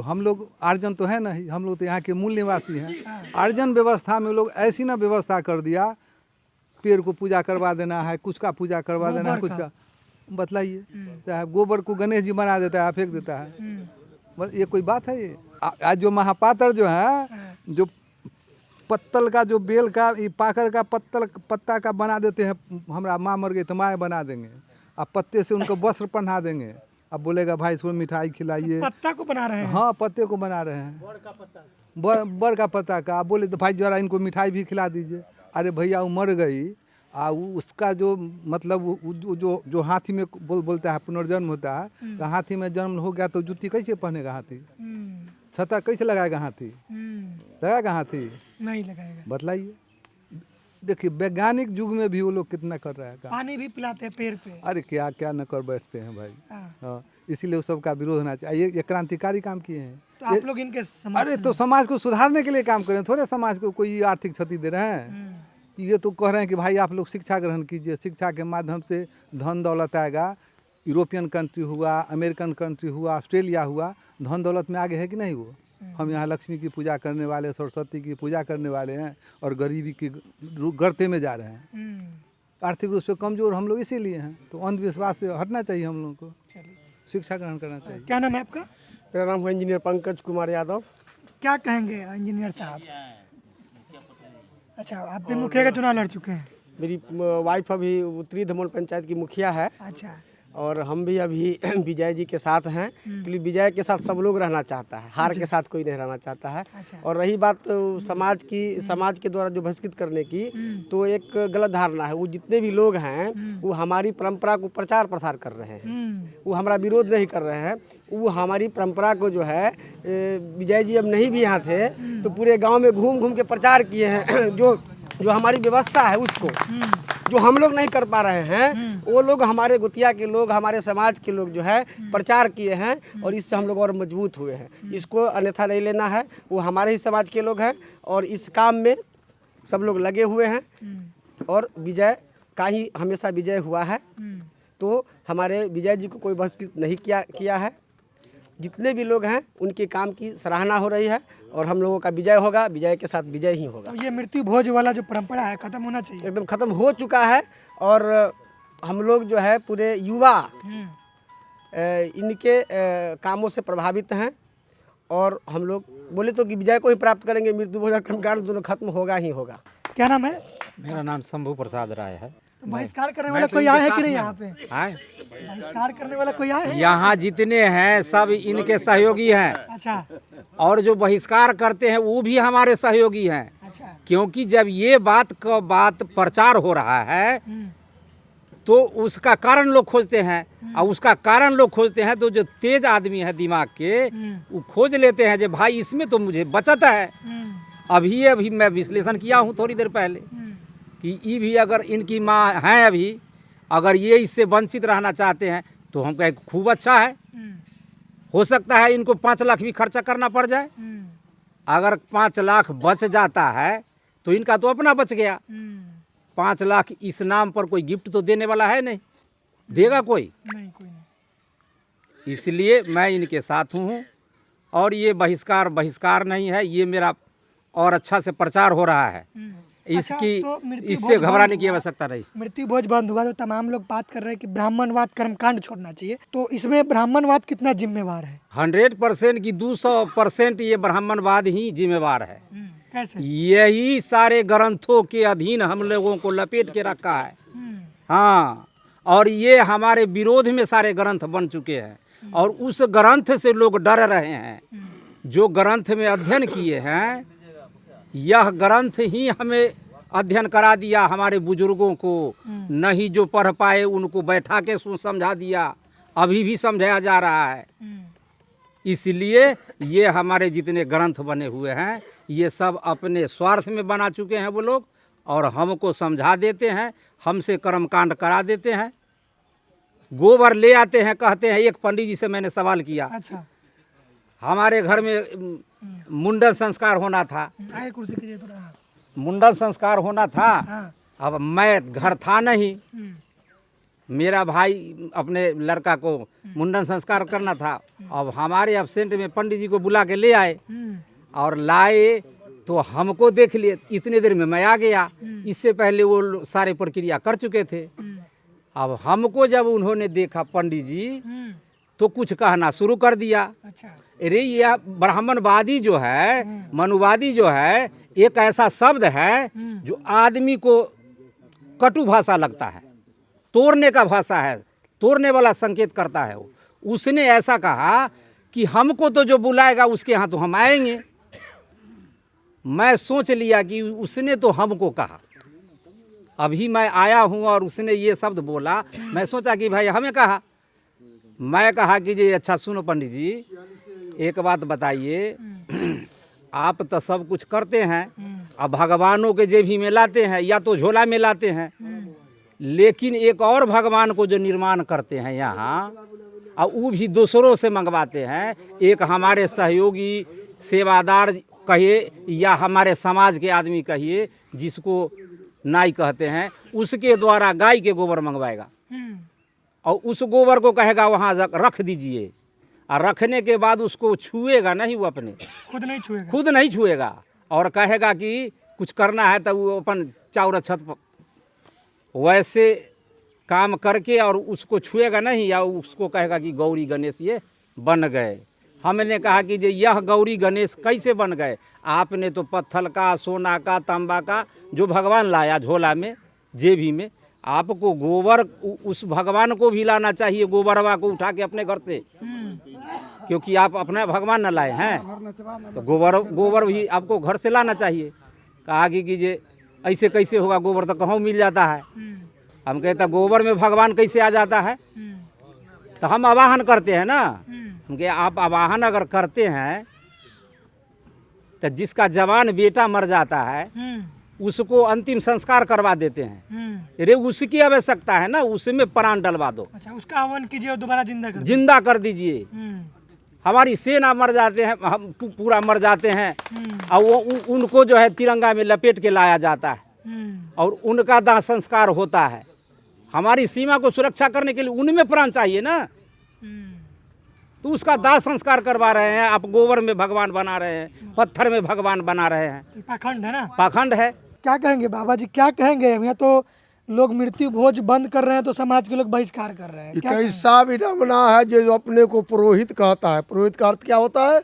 हम लोग आर्जन तो है नहीं, हम लोग तो यहाँ के मूल निवासी हैं। आर्जन व्यवस्था में लोग ऐसी ना व्यवस्था कर दिया, पेड़ को पूजा करवा देना है, कुछ का पूजा करवा देना है, कुछ का, बतलाइए। चाहे गोबर को गणेश जी बना देता है, फेंक देता है, बस ये कोई बात है? ये आज जो महापात्र जो है, जो पत्तल का, जो बेल का, ये पाकर का पत्ता का बना देते हैं। हमारा माँ मर गई तो माँ बना देंगे, अब पत्ते से उनको वस्त्र पहना देंगे। अब बोलेगा भाई इसको मिठाई खिलाइए, पत्ता को बना रहे हैं? हाँ, पत्ते को बना रहे हैं, बर का पत्ता का। आप बोले तो भाई जरा इनको मिठाई भी खिला दीजिए। अरे भैया वो मर गई, उसका जो मतलब जो हाथी में बोलता है पुनर्जन्म होता है, तो हाथी में जन्म हो गया तो जूती कैसे पहनेगा हाथी, छता कैसे लगाएगा हाथी, लगाएगा हाथी? नहीं लगाएगा। बतलाइए। देखिए वैज्ञानिक युग में भी वो लोग कितना कर रहा है, पानी भी पिलाते हैं पेड़ पे। अरे क्या क्या न कर बैठते हैं भाई। हाँ, इसीलिए उस सब का विरोध होना चाहिए। ये क्रांतिकारी काम किए हैं। तो आप लोग इनके अरे तो समाज को सुधारने के लिए काम करें, थोड़े समाज को कोई आर्थिक क्षति दे रहे हैं। ये तो कह रहे हैं कि भाई आप लोग शिक्षा ग्रहण कीजिए, शिक्षा के माध्यम से धन दौलत आएगा। यूरोपियन कंट्री हुआ, अमेरिकन कंट्री हुआ, ऑस्ट्रेलिया हुआ, धन दौलत में आगे है कि नहीं वो? हम यहाँ लक्ष्मी की पूजा करने वाले, सरस्वती की पूजा करने वाले हैं, और गरीबी की गर्ते में जा रहे हैं। आर्थिक रूप से कमजोर हम लोग इसीलिए हैं। तो अंधविश्वास से हटना चाहिए हम लोगों को, शिक्षा ग्रहण करना चाहिए। क्या नाम है आपका? मेरा नाम है इंजीनियर पंकज कुमार यादव। क्या कहेंगे इंजीनियर साहब? अच्छा, आप भी मुखिया का चुनाव लड़ चुके हैं? मेरी वाइफ अभी उत्तरी धमोल पंचायत की मुखिया है। अच्छा। और हम भी अभी विजय जी के साथ हैं, क्योंकि विजय के साथ सब लोग रहना चाहता है, हार के साथ कोई नहीं रहना चाहता है। और रही बात समाज की, समाज के द्वारा जो बहिष्कृत करने की, तो एक गलत धारणा है। वो जितने भी लोग हैं वो हमारी परंपरा को प्रचार प्रसार कर रहे हैं, वो हमारा विरोध नहीं कर रहे हैं। वो हमारी परंपरा को जो है, विजय जी अब नहीं भी यहाँ थे तो पूरे गाँव में घूम घूम के प्रचार किए हैं। जो हमारी व्यवस्था है उसको जो हम लोग नहीं कर पा रहे हैं, वो लोग, हमारे गुतिया के लोग, हमारे समाज के लोग जो है प्रचार किए हैं, और इससे हम लोग और मजबूत हुए हैं। इसको अन्यथा नहीं लेना है। वो हमारे ही समाज के लोग हैं और इस काम में सब लोग लगे हुए हैं, और विजय का ही हमेशा विजय हुआ है। तो हमारे विजय जी को कोई बहिष्कृत नहीं किया है। जितने भी लोग हैं उनके काम की सराहना हो रही है, और हम लोगों का विजय होगा, विजय के साथ विजय ही होगा। तो ये मृत्यु भोज वाला जो परंपरा है खत्म होना चाहिए? एकदम खत्म हो चुका है। और हम लोग जो है पूरे युवा इनके कामों से प्रभावित हैं, और हम लोग बोले तो कि विजय को ही प्राप्त करेंगे। मृत्यु भोज और कर्मकांड दोनों खत्म होगा ही होगा। क्या नाम है? मेरा नाम शंभू प्रसाद राय है। तो बहिष्कार करने वाला कोई आया है कि नहीं यहाँ पे? बहिष्कार करने वाला कोई आया है? यहाँ जितने हैं सब इनके सहयोगी हैं। अच्छा। और जो बहिष्कार करते हैं वो भी हमारे सहयोगी हैं। अच्छा। क्योंकि जब ये बात प्रचार हो रहा है तो उसका कारण लोग खोजते हैं, और उसका कारण लोग खोजते हैं तो जो तेज आदमी है दिमाग के, वो खोज लेते हैं जो भाई इसमें तो मुझे बचत है। अभी मैं विश्लेषण किया हूँ थोड़ी देर पहले कि ये भी अगर इनकी माँ हैं अभी, अगर ये इससे वंचित रहना चाहते हैं तो हम कहें खूब अच्छा है। हो सकता है इनको 5 लाख भी खर्चा करना पड़ जाए। अगर 5 लाख बच जाता है तो इनका तो अपना बच गया। 5 लाख इस नाम पर कोई गिफ्ट तो देने वाला है नहीं, देगा कोई? नहीं, कोई नहीं। इसलिए मैं इनके साथ हूँ, और ये बहिष्कार नहीं है, ये मेरा और अच्छा से प्रचार हो रहा है। इसकी तो मृत्यु इससे भोज घबराने बंद की हुआ। आवश्यकता नहीं। मृत्यु भोज बंद हुआ तो तमाम लोग बात कर रहे हैं कि ब्राह्मणवाद कर्मकांड छोड़ना चाहिए, तो इसमें ब्राह्मणवाद कितना जिम्मेवार है? 100% की 200% ये ब्राह्मणवाद ही जिम्मेवार है। कैसे? यही सारे ग्रंथों के अधीन हम लोगों को लपेट के रखा है। हाँ, और ये हमारे विरोध में सारे ग्रंथ बन चुके हैं और उस ग्रंथ से लोग डर रहे हैं। जो ग्रंथ में अध्ययन किए हैं, यह ग्रंथ ही हमें अध्ययन करा दिया हमारे बुजुर्गों को, नहीं जो पढ़ पाए उनको बैठा के समझा दिया, अभी भी समझाया जा रहा है। इसलिए ये हमारे जितने ग्रंथ बने हुए हैं ये सब अपने स्वार्थ में बना चुके हैं वो लोग, और हमको समझा देते हैं, हमसे कर्मकांड करा देते हैं। गोबर ले आते हैं, कहते हैं, एक पंडित जी से मैंने सवाल किया, अच्छा, हमारे घर में मुंडन संस्कार होना था, आगे कुर्सी कीजिए थोड़ा। मुंडन संस्कार होना था। हाँ। अब मैं घर था नहीं, मेरा भाई अपने लड़का को मुंडन संस्कार करना था। अब हमारे एब्सेंट में पंडित जी को बुला के ले आए, और लाए तो हमको देख लिए, इतने देर में मैं आ गया। इससे पहले वो सारे प्रक्रिया कर चुके थे। अब हमको जब उन्होंने देखा पंडित जी, तो कुछ कहना शुरू कर दिया। अच्छा, अरे यह ब्राह्मणवादी जो है, मनुवादी जो है, एक ऐसा शब्द है जो आदमी को कटु भाषा लगता है, तोड़ने का भाषा है, तोड़ने वाला संकेत करता है वो। उसने ऐसा कहा कि हमको तो जो बुलाएगा उसके यहाँ तो हम आएंगे। मैं सोच लिया कि उसने तो हमको कहा, अभी मैं आया हूँ और उसने ये शब्द बोला, मैं सोचा कि भाई हमें कहा। मैं कहा कि जी अच्छा सुनो पंडित जी, एक बात बताइए, आप तो सब कुछ करते हैं, अब भगवानों के जेबी में लाते हैं या तो झोला में लाते हैं, लेकिन एक और भगवान को जो निर्माण करते हैं यहाँ, और वो भी दूसरों से मंगवाते हैं। एक हमारे सहयोगी सेवादार कहिए या हमारे समाज के आदमी कहिए, जिसको नाई कहते हैं, उसके द्वारा गाय के गोबर मंगवाएगा और उस गोबर को कहेगा वहाँ रख दीजिए, और रखने के बाद उसको छुएगा नहीं, वो अपने खुद नहीं छुएगा और कहेगा कि कुछ करना है तो वो अपन चाउर छत पर वैसे काम करके और उसको छुएगा नहीं, या उसको कहेगा कि गौरी गणेश ये बन गए। हमने कहा कि यह गौरी गणेश कैसे बन गए? आपने तो पत्थर का, सोना का, तांबा का जो भगवान लाया झोला में, जेबी में, आपको गोबर उस भगवान को भी लाना चाहिए, गोबरवा को उठा के अपने घर से, क्योंकि आप अपना भगवान न लाए हैं, तो गोबर भी आपको घर से लाना चाहिए। कहा कि जे ऐसे कैसे होगा, गोबर तो कहीं मिल जाता है। हम कहता गोबर में भगवान कैसे आ जाता है? तो हम आवाहन करते हैं ना, हम कहे आप आवाहन अगर करते हैं तो जिसका जवान बेटा मर जाता है उसको अंतिम संस्कार करवा देते हैं। अरे उसकी आवश्यकता है ना, उसमें प्राण डलवा दो। अच्छा, उसका हवन कीजिए और दोबारा जिंदा कर दीजिए। हमारी सेना मर जाते हैं, हम पूरा मर जाते हैं, और वो उनको जो है तिरंगा में लपेट के लाया जाता है और उनका दाह संस्कार होता है। हमारी सीमा को सुरक्षा करने के लिए उनमें प्राण चाहिए ना, तो उसका दाह संस्कार करवा रहे हैं। आप गोबर में भगवान बना रहे हैं, पत्थर में भगवान बना रहे हैं, पाखंड है ना, पाखंड है। क्या कहेंगे बाबा जी, क्या कहेंगे? यहाँ तो लोग मृत्यु भोज बंद कर रहे हैं तो समाज के लोग बहिष्कार कर रहे हैं। क्या कैसा विडम्बना है जो अपने को पुरोहित कहता है। पुरोहित का अर्थ क्या होता है?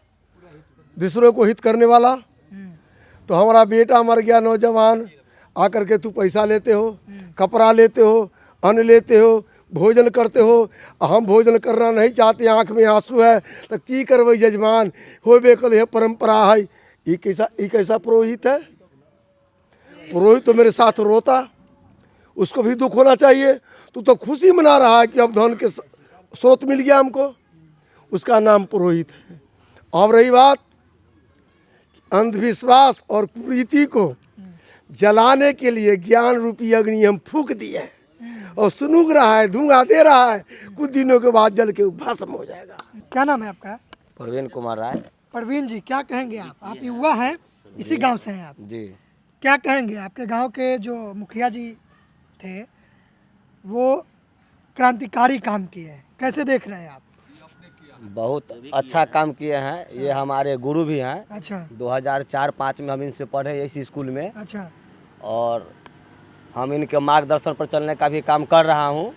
दूसरों को हित करने वाला। तो हमारा बेटा मर गया, नौजवान, आकर के तू पैसा लेते हो, कपड़ा लेते हो, अन्न लेते हो, भोजन करते हो। हम भोजन करना नहीं चाहते, आँख में आंसू है, तो की करवे जजमान, होबे कल है परंपरा है। ये कैसा पुरोहित है? पुरोहित तो मेरे साथ रोता, उसको भी दुख होना चाहिए। तू तो खुशी मना रहा है कि अब धन के स्रोत मिल गया हमको, उसका नाम पुरोहित है। अब रही बात अंधविश्वास और कुरीति को जलाने के लिए ज्ञान रूपी अग्नि हम फूंक दिए हैं और सुनुग रहा है, धुआं दे रहा है, कुछ दिनों के बाद जल के भस्म हो जाएगा। क्या नाम है आपका? प्रवीण कुमार राय। प्रवीण जी, क्या कहेंगे आप युवा हैं, इसी गांव से हैं आप जी। क्या कहेंगे? आपके गांव के जो मुखिया जी थे वो क्रांतिकारी काम किए हैं, कैसे देख रहे हैं आप? बहुत अच्छा काम किए हैं। ये हमारे गुरु भी हैं। अच्छा 2004-05 में हम इनसे पढ़े इस स्कूल में, अच्छा। और हम इनके मार्गदर्शन पर चलने का भी काम कर रहा हूँ।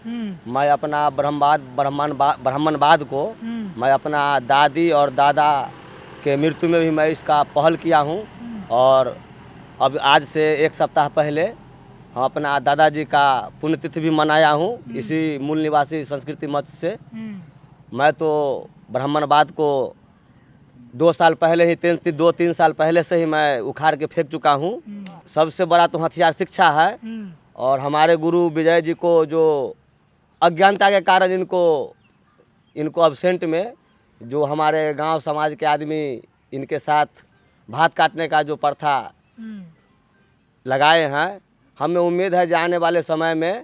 मैं अपना ब्राह्मणवाद को मैं अपना दादी और दादा के मृत्यु में भी मैं इसका पहल किया हूँ। और अब आज से 1 सप्ताह पहले हम अपना दादाजी का पुण्यतिथि भी मनाया हूँ इसी मूल निवासी संस्कृति मंच से। मैं तो ब्राह्मणवाद को 2 साल पहले ही 2-3 साल पहले से ही मैं उखाड़ के फेंक चुका हूँ। सबसे बड़ा तो हथियार शिक्षा है, और हमारे गुरु विजय जी को जो अज्ञानता के कारण इनको अब्सेंट में जो हमारे गांव समाज के आदमी इनके साथ भात काटने का जो प्रथा लगाए हैं, हमें उम्मीद है कि आने वाले समय में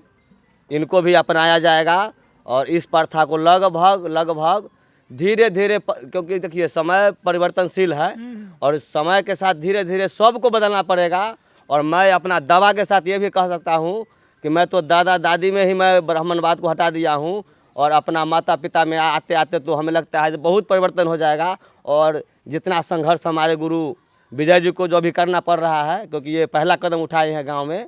इनको भी अपनाया जाएगा। और इस प्रथा को लगभग धीरे धीरे, क्योंकि देखिए समय परिवर्तनशील है और समय के साथ धीरे धीरे सबको बदलना पड़ेगा। और मैं अपना दावा के साथ ये भी कह सकता हूँ कि मैं तो दादा दादी में ही मैं ब्राह्मणवाद को हटा दिया हूँ, और अपना माता पिता में आते आते तो हमें लगता है बहुत परिवर्तन हो जाएगा। और जितना संघर्ष हमारे गुरु विजय जी को जो भी करना पड़ रहा है, क्योंकि ये पहला कदम उठाए हैं गांव में,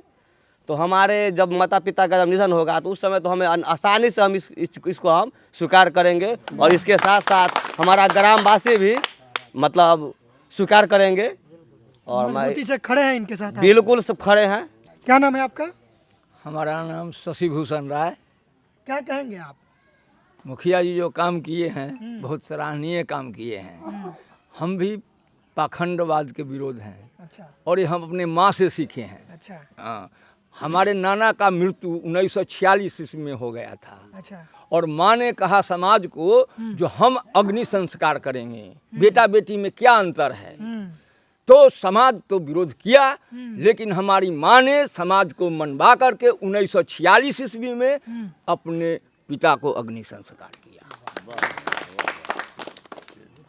तो हमारे जब माता पिता का जब निधन होगा तो उस समय तो हमें आसानी से हम इसको हम स्वीकार करेंगे। और इसके साथ साथ हमारा ग्रामवासी भी मतलब स्वीकार करेंगे। और मजबूती से खड़े हैं इनके साथ। बिल्कुल सब खड़े हैं। क्या नाम है आपका? हमारा नाम शशि भूषण राय। क्या कहेंगे आप? मुखिया जी जो काम किए हैं बहुत सराहनीय काम किए हैं। हम भी पाखंडवाद के विरोध हैं। अच्छा। और ये हम अपने माँ से सीखे हैं। अच्छा। हाँ, हमारे नाना का मृत्यु 1946 ईस्वी में हो गया था। अच्छा। और माँ ने कहा समाज को जो हम अग्नि संस्कार करेंगे, बेटा बेटी में क्या अंतर है। तो समाज तो विरोध किया, लेकिन हमारी माँ ने समाज को मनवा करके 1946 ईस्वी में अपने पिता को अग्नि संस्कार किया।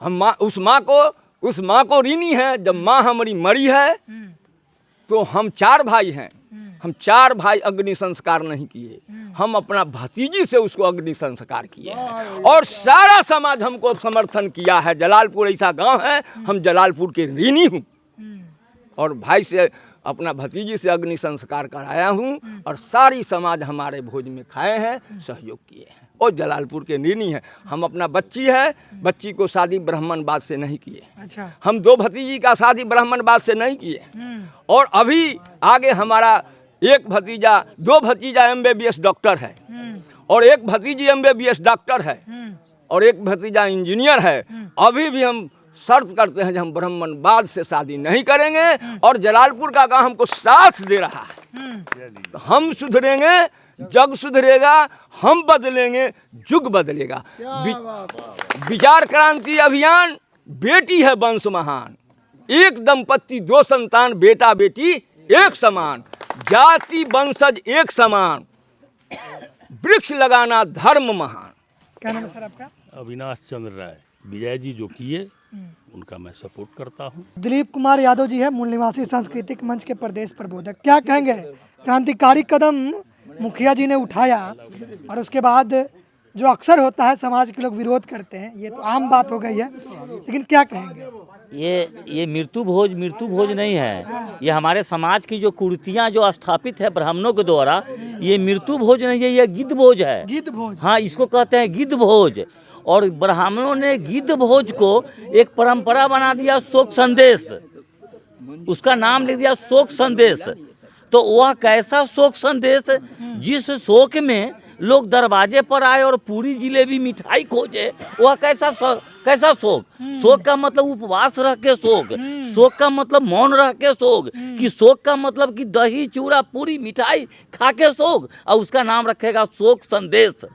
हम उस माँ को ऋणी है। जब माँ हमारी मरी है तो हम 4 भाई हैं, हम 4 भाई अग्नि संस्कार नहीं किए। हम अपना भतीजी से उसको अग्नि संस्कार किए हैं, और सारा समाज हमको समर्थन किया है। जलालपुर ऐसा गांव है, हम जलालपुर के ऋणी हूँ, और भाई से अपना भतीजी से अग्नि संस्कार कराया हूँ, और सारी समाज हमारे भोज में खाए हैं, सहयोग किए हैं, और जलालपुर के ऋणी हैं। हम अपना बच्ची को शादी ब्राह्मणवाद से नहीं किए। अच्छा। हम 2 भतीजी का शादी ब्राह्मणवाद से नहीं किए। और अभी आगे हमारा 2 भतीजा MBBS डॉक्टर है, और 1 भतीजी MBBS डॉक्टर है, और 1 भतीजा इंजीनियर है। अभी भी हम शर्त करते हैं कि हम ब्राह्मणवाद से शादी नहीं करेंगे, और जलालपुर का गांव हमको साथ दे रहा है। तो हम सुधरेंगे, जग सुधरेगा, हम बदलेंगे, युग बदलेगा। विचार क्रांति अभियान, बेटी है वंश महान, एक दंपत्ति 2 संतान, बेटा बेटी एक समान, जाति वंशज एक समान, वृक्ष लगाना धर्म महान। क्या नाम है सर आपका? अविनाश चंद्र राय। विजय जी जो किए उनका मैं सपोर्ट करता हूँ। दिलीप कुमार यादव जी है, मूल निवासी सांस्कृतिक मंच के प्रदेश प्रबोधक। क्या कहेंगे? क्रांतिकारी कदम मुखिया जी ने उठाया, और उसके बाद जो अक्सर होता है समाज के लोग विरोध करते हैं, ये तो आम बात हो गई है, लेकिन क्या कहेंगे? ये मृत्यु भोज नहीं है। ये हमारे समाज की जो कुर्तियाँ जो स्थापित है ब्राह्मणों के द्वारा, ये मृत्यु भोज नहीं है, ये गिद्ध भोज है। गिद्ध भोज? हाँ, इसको कहते हैं गिद्ध भोज। और ब्राह्मणों ने गिद्ध भोज को एक परंपरा बना दिया, शोक संदेश, उसका नाम लिख दिया शोक संदेश। तो वह कैसा शोक संदेश, जिस शोक में लोग दरवाजे पर आए और पूरी जिलेबी मिठाई खोजे, वह कैसा शोक। शोक का मतलब उपवास रह के शोक का मतलब मौन रह के कि शोक का मतलब कि दही चूड़ा पूरी मिठाई खा के शोक, और उसका नाम रखेगा शोक संदेश।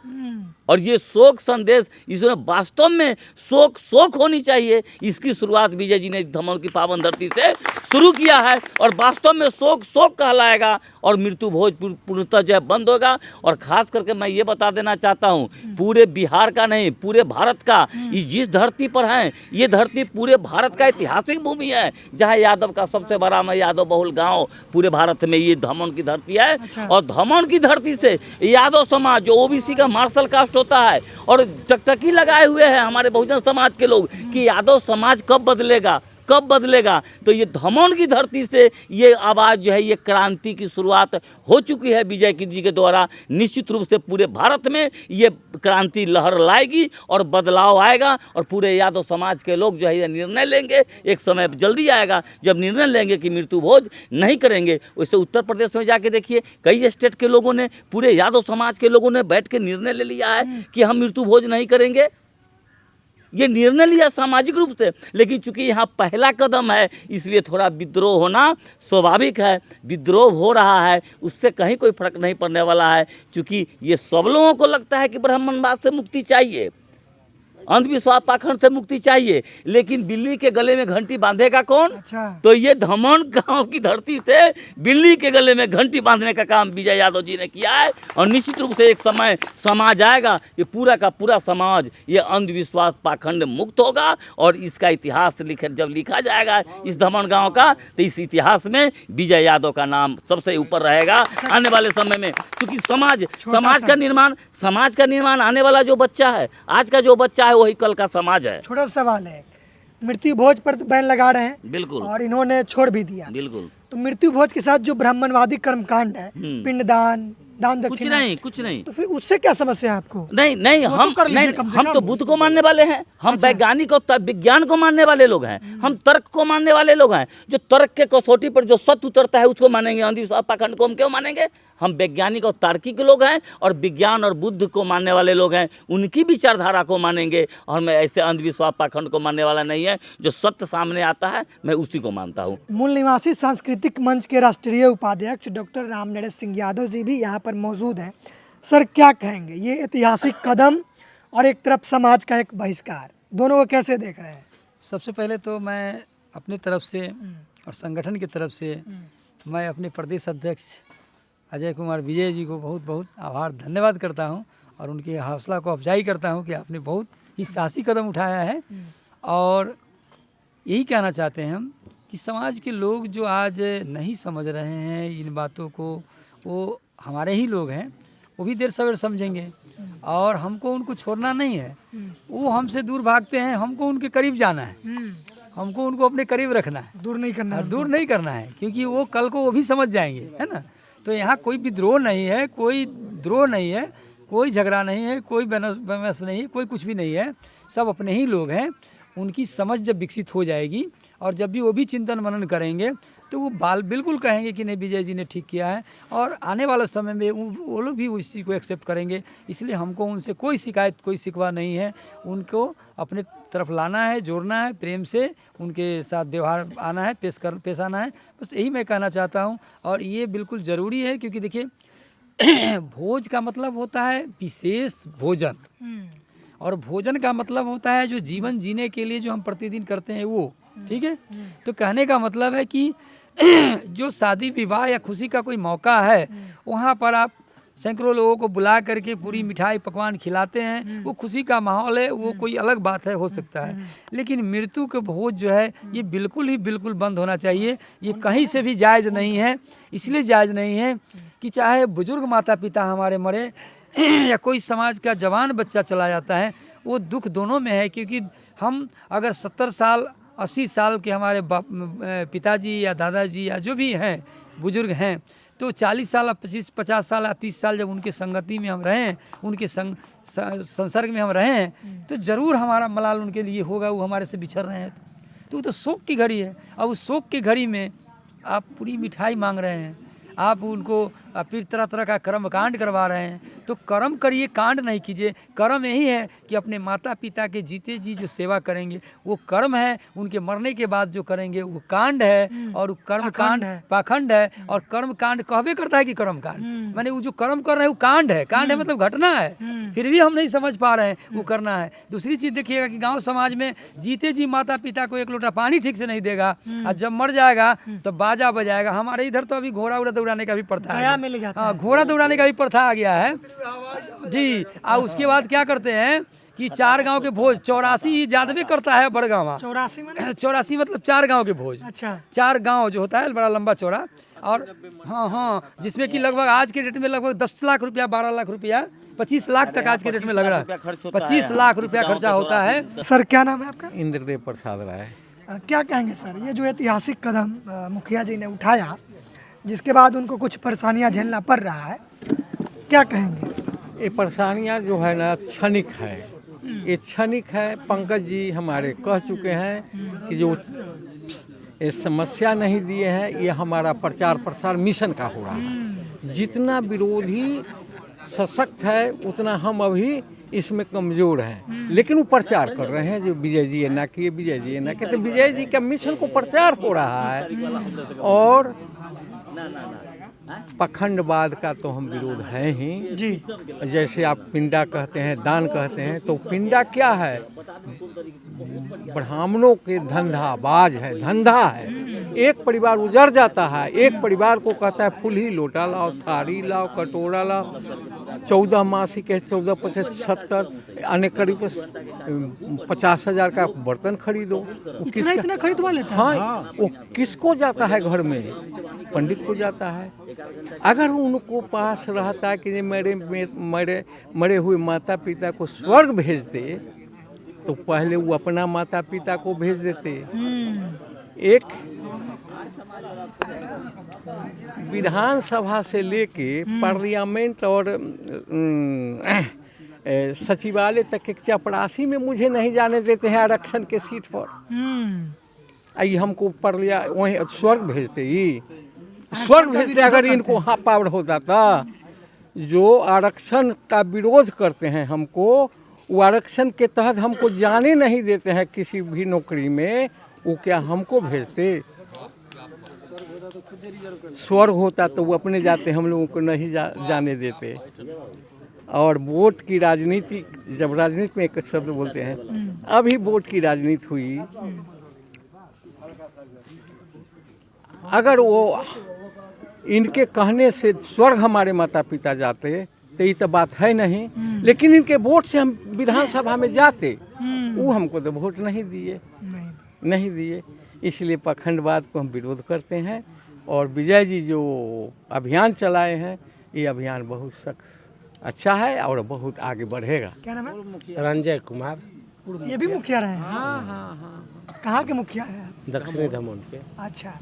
और ये शोक संदेश, इसमें वास्तव में शोक होनी चाहिए। इसकी शुरुआत विजय जी ने धमल की पावन धरती से शुरू किया है, और वास्तव में शोक कहलाएगा, और मृत्यु भोज पूर्णतः जो है बंद होगा। और खास करके मैं ये बता देना चाहता हूँ, पूरे बिहार का नहीं, पूरे भारत का जिस धरती पर हैं, ये धरती पूरे भारत का ऐतिहासिक भूमि है, जहाँ यादव का सबसे बड़ा में यादव बहुल गांव पूरे भारत में ये धमन की धरती है। और धमन की धरती से यादव समाज जो ओबीसी का मार्शल कास्ट होता है और टकटकी लगाए हुए हैं हमारे बहुजन समाज के लोग कि यादव समाज कब बदलेगा, कब बदलेगा। तो ये धमन की धरती से ये आवाज़ जो है, ये क्रांति की शुरुआत हो चुकी है विजय जी के द्वारा। निश्चित रूप से पूरे भारत में ये क्रांति लहर लाएगी और बदलाव आएगा और पूरे यादव समाज के लोग जो है ये निर्णय लेंगे। एक समय जल्दी आएगा जब निर्णय लेंगे कि मृत्यु भोज नहीं करेंगे। वैसे उत्तर प्रदेश में जाके देखिए, कई स्टेट के लोगों ने, पूरे यादव समाज के लोगों ने बैठ के निर्णय ले लिया है कि हम मृत्यु भोज नहीं करेंगे। ये निर्णय लिया सामाजिक रूप से, लेकिन चूंकि यहाँ पहला कदम है इसलिए थोड़ा विद्रोह होना स्वाभाविक है। विद्रोह हो रहा है, उससे कहीं कोई फर्क नहीं पड़ने वाला है, क्योंकि ये सब लोगों को लगता है कि ब्राह्मणवाद से मुक्ति चाहिए, अंधविश्वास पाखंड से मुक्ति चाहिए, लेकिन बिल्ली के गले में घंटी बांधेगा कौन? तो ये धमन गांव की धरती से बिल्ली के गले में घंटी बांधने का काम विजय यादव जी ने किया है। और निश्चित रूप से एक समय समाज आएगा, ये पूरा का पूरा समाज ये अंधविश्वास पाखंड मुक्त होगा और इसका इतिहास जब लिखा जाएगा इस धमन गाँव का, तो इस इतिहास में विजय यादव का नाम सबसे ऊपर रहेगा आने वाले समय में। क्योंकि समाज का निर्माण आने वाला जो बच्चा है, आज का जो बच्चा है वही कल का समाज है। छोटा सवाल है, मृत्यु भोज पर बैन लगा रहे हैं, बिल्कुल, और इन्होंने छोड़ भी दिया, बिल्कुल। तो मृत्यु भोज के साथ जो ब्राह्मणवादी कर्मकांड है, पिंडदान, दान दक्षिणा, कुछ नहीं, तो फिर उससे क्या समस्या है आपको? नहीं, हम तो बुद्ध को मानने वाले हैं, हम वैज्ञानिक और विज्ञान को मानने वाले लोग हैं, हम तर्क को मानने वाले लोग हैं। जो तर्क के कसौटी पर जो सत्य उतरता है उसको मानेंगे, अंधविश्वास पाखंड को हम क्यों मानेंगे? हम वैज्ञानिक और तार्किक लोग हैं और विज्ञान और बुद्ध को मानने वाले लोग हैं, उनकी विचारधारा को मानेंगे। और मैं ऐसे अंधविश्वास पाखंड को मानने वाला नहीं है, जो सत्य सामने आता है मैं उसी को मानता हूँ। मूल निवासी सांस्कृतिक मंच के राष्ट्रीय उपाध्यक्ष डॉक्टर रामनरेश सिंह यादव जी भी यहाँ पर मौजूद हैं। सर, क्या कहेंगे, ये ऐतिहासिक कदम और एक तरफ समाज का एक बहिष्कार, दोनों को कैसे देख रहे हैं? सबसे पहले तो मैं अपनी तरफ से और संगठन की तरफ से मैं अपने प्रदेश अध्यक्ष अजय कुमार विजय जी को बहुत बहुत आभार धन्यवाद करता हूं और उनके हौसला को अफजाई करता हूं कि आपने बहुत ही साहसी कदम उठाया है। और यही कहना चाहते हैं हम कि समाज के लोग जो आज नहीं समझ रहे हैं इन बातों को, वो हमारे ही लोग हैं, वो भी देर सवेर समझेंगे और हमको उनको छोड़ना नहीं है। वो हमसे दूर भागते हैं, हमको उनके करीब जाना है, हमको उनको अपने करीब रखना है, दूर नहीं करना है, क्योंकि वो कल को वो भी समझ जाएंगे, है ना। तो यहाँ कोई विद्रोह नहीं है, कोई द्रोह नहीं है, कोई झगड़ा नहीं है, कोई बहस नहीं है, कोई कुछ भी नहीं है, सब अपने ही लोग हैं। उनकी समझ जब विकसित हो जाएगी और जब भी वो भी चिंतन मनन करेंगे तो वो बिल्कुल कहेंगे कि नहीं, विजय जी ने ठीक किया है, और आने वाले समय में वो लोग भी उस चीज़ को एक्सेप्ट करेंगे। इसलिए हमको उनसे कोई शिकायत, कोई शिकवा नहीं है, उनको अपने तरफ लाना है, जोड़ना है, प्रेम से उनके साथ व्यवहार आना है, पेश आना है, बस यही मैं कहना चाहता हूँ। और ये बिल्कुल ज़रूरी है, क्योंकि देखिए भोज का मतलब होता है विशेष भोजन, और भोजन का मतलब होता है जो जीवन जीने के लिए जो हम प्रतिदिन करते हैं वो, ठीक है। तो कहने का मतलब है कि जो शादी विवाह या खुशी का कोई मौका है, वहाँ पर आप सैकड़ों लोगों को बुला करके पूरी मिठाई पकवान खिलाते हैं, वो खुशी का माहौल है, वो कोई अलग बात है, हो सकता है। लेकिन मृत्यु के भोज जो है ये बिल्कुल बंद होना चाहिए। ये कहीं से भी जायज़ नहीं है। इसलिए जायज़ नहीं है कि चाहे बुजुर्ग माता पिता हमारे मरे या कोई समाज का जवान बच्चा चला जाता है, वो दुख दोनों में है। क्योंकि हम अगर 70 साल 80 साल के हमारे पिताजी या दादाजी या जो भी हैं बुजुर्ग हैं, तो 40 साल 50 साल या 30 साल जब उनके संगति में हम रहे हैं, उनके संसर्ग में हम रहे हैं, तो ज़रूर हमारा मलाल उनके लिए होगा। वो हमारे से बिछड़ रहे हैं तो वो तो शोक की घड़ी है। अब उस शोक की घड़ी में आप पूरी मिठाई मांग रहे हैं, आप उनको फिर तरह तरह का कर्म कांड करवा रहे हैं। तो कर्म करिए, कांड नहीं कीजिए। कर्म यही है कि अपने माता पिता के जीते जी जो सेवा करेंगे वो कर्म है, उनके मरने के बाद जो करेंगे वो कांड है, और कर्म कांड पाखंड है। और कर्म कांड कहबे करता है कि कर्म कांड माने वो जो कर्म कर रहे हैं वो कांड है। कांड है मतलब घटना है, फिर भी हम नहीं समझ पा रहे हैं वो करना है। दूसरी चीज़ देखिएगा कि गाँव समाज में जीते जी माता पिता को एक लोटा पानी ठीक से नहीं देगा, और जब मर जाएगा तो बाजा बजाएगा। हमारे इधर तो अभी घोड़ा उड़ा दौड़ाने का भी प्रथा है, घोड़ा दौड़ाने का भी प्रथा आ गया है जी। और उसके बाद क्या करते हैं कि 4 गांव के भोज 84 यादवे करता है बड़गांव। 84 में 84 मतलब 4 गांव के भोज। अच्छा 4 गांव जो होता है बड़ा लंबा चौड़ा, और हाँ, जिसमें कि लगभग आज के डेट में लगभग 10 लाख रुपया, 12 लाख रुपया, 25 लाख तक आज के डेट में लग रहा है। 25 लाख रुपया खर्चा होता है। सर क्या नाम है आपका? इंद्रदेव प्रसाद राय। क्या कहेंगे सर, ये जो ऐतिहासिक कदम मुखिया जी ने उठाया, जिसके बाद उनको कुछ परेशानियां झेलना पड़ रहा है, क्या कहेंगे? ये परेशानियां जो है ना क्षणिक है, ये क्षणिक है। पंकज जी हमारे कह चुके हैं कि जो ये समस्या नहीं दिए हैं, ये हमारा प्रचार प्रसार मिशन का हो रहा है। जितना विरोधी सशक्त है उतना हम अभी इसमें कमज़ोर हैं, लेकिन वो प्रचार कर रहे हैं जो विजय जी ना किए, विजय जी ना किए, तो विजय जी का मिशन को प्रचार हो रहा है। और पखंडवाद का तो हम विरोध है ही जी। जैसे आप पिंडा कहते हैं, दान कहते हैं, तो पिंडा क्या है? ब्राह्मणों के धंधाबाज है, धंधा है। एक परिवार उजड़ जाता है, एक परिवार को कहता है फुल ही लोटा लाओ, थारी लाओ, कटोरा लाओ, 14 मासी के 14 पचास 70 आने करीब 50,000 का बर्तन खरीदो। इतना खरीदवा लेता है? हाँ, वो किसको जाता है घर में? पंडित को जाता है। अगर उनको पास रहता है कि मरे हुए माता पिता को स्वर्ग भेज दे, तो पहले वो अपना माता पिता को भेज देते। एक विधानसभा से लेके पार्लियामेंट और सचिवालय तक के चपरासी में मुझे नहीं जाने देते हैं आरक्षण के सीट पर। आई हमको वहीं स्वर्ग भेजते ही, स्वर्ग भेजते। अगर इनको हाँ पावर होता था, जो आरक्षण का विरोध करते हैं हमको, वो आरक्षण के तहत हमको जाने नहीं देते हैं किसी भी नौकरी में, वो क्या हमको भेजते? स्वर्ग होता तो वो अपने जाते, हम लोगों को नहीं जाने देते। और वोट की राजनीति, जब राजनीति में एक शब्द बोलते हैं, अभी वोट की राजनीति हुई, अगर वो इनके कहने से स्वर्ग हमारे माता पिता जाते तो ये तो बात है नहीं, लेकिन इनके वोट से हम विधानसभा में जाते, वो हमको तो वोट नहीं दिए। इसलिए पखंडवाद को हम विरोध करते हैं। और विजय जी जो अभियान चलाए हैं, ये अभियान बहुत सख्त अच्छा है और बहुत आगे बढ़ेगा। क्या नाम है? रंजय कुमार। ये भी मुखिया रहे हैं? हाँ। कहाँ के मुखिया हैं? दक्षिणी धमोन के। अच्छा,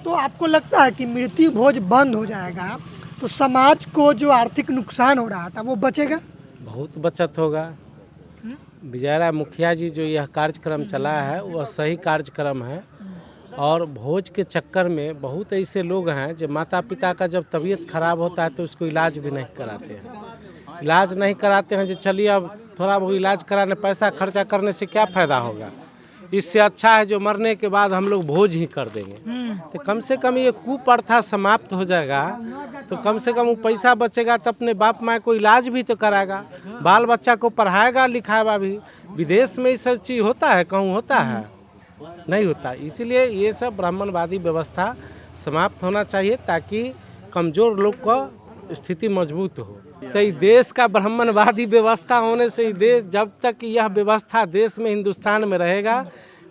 तो आपको लगता है कि मृत्यु भोज बंद हो जाएगा तो समाज को जो आर्थिक नुकसान हो रहा था वो बचेगा? बहुत बचत होगा। विजयराय मुखिया जी जो यह कार्यक्रम चलाया है वह सही कार्यक्रम है। और भोज के चक्कर में बहुत ऐसे लोग हैं जो माता पिता का जब तबीयत खराब होता है तो उसको इलाज भी नहीं कराते हैं। इलाज नहीं कराते हैं, जो चलिए अब थोड़ा बहुत इलाज कराने, पैसा खर्चा करने से क्या फ़ायदा होगा? इससे अच्छा है जो मरने के बाद हम लोग भोज ही कर देंगे, तो कम से कम ये कुप्रथा समाप्त हो जाएगा। तो कम से कम वो पैसा बचेगा तो अपने बाप माँ को इलाज भी तो कराएगा, बाल बच्चा को पढ़ाएगा लिखाएगा भी। विदेश में ये सब चीज़ होता है, कहूँ होता है? नहीं होता। इसीलिए ये सब ब्राह्मणवादी व्यवस्था समाप्त होना चाहिए ताकि कमज़ोर लोग का स्थिति मजबूत हो। तो ये देश का ब्राह्मणवादी व्यवस्था होने से देश, जब तक यह व्यवस्था देश में, हिंदुस्तान में रहेगा,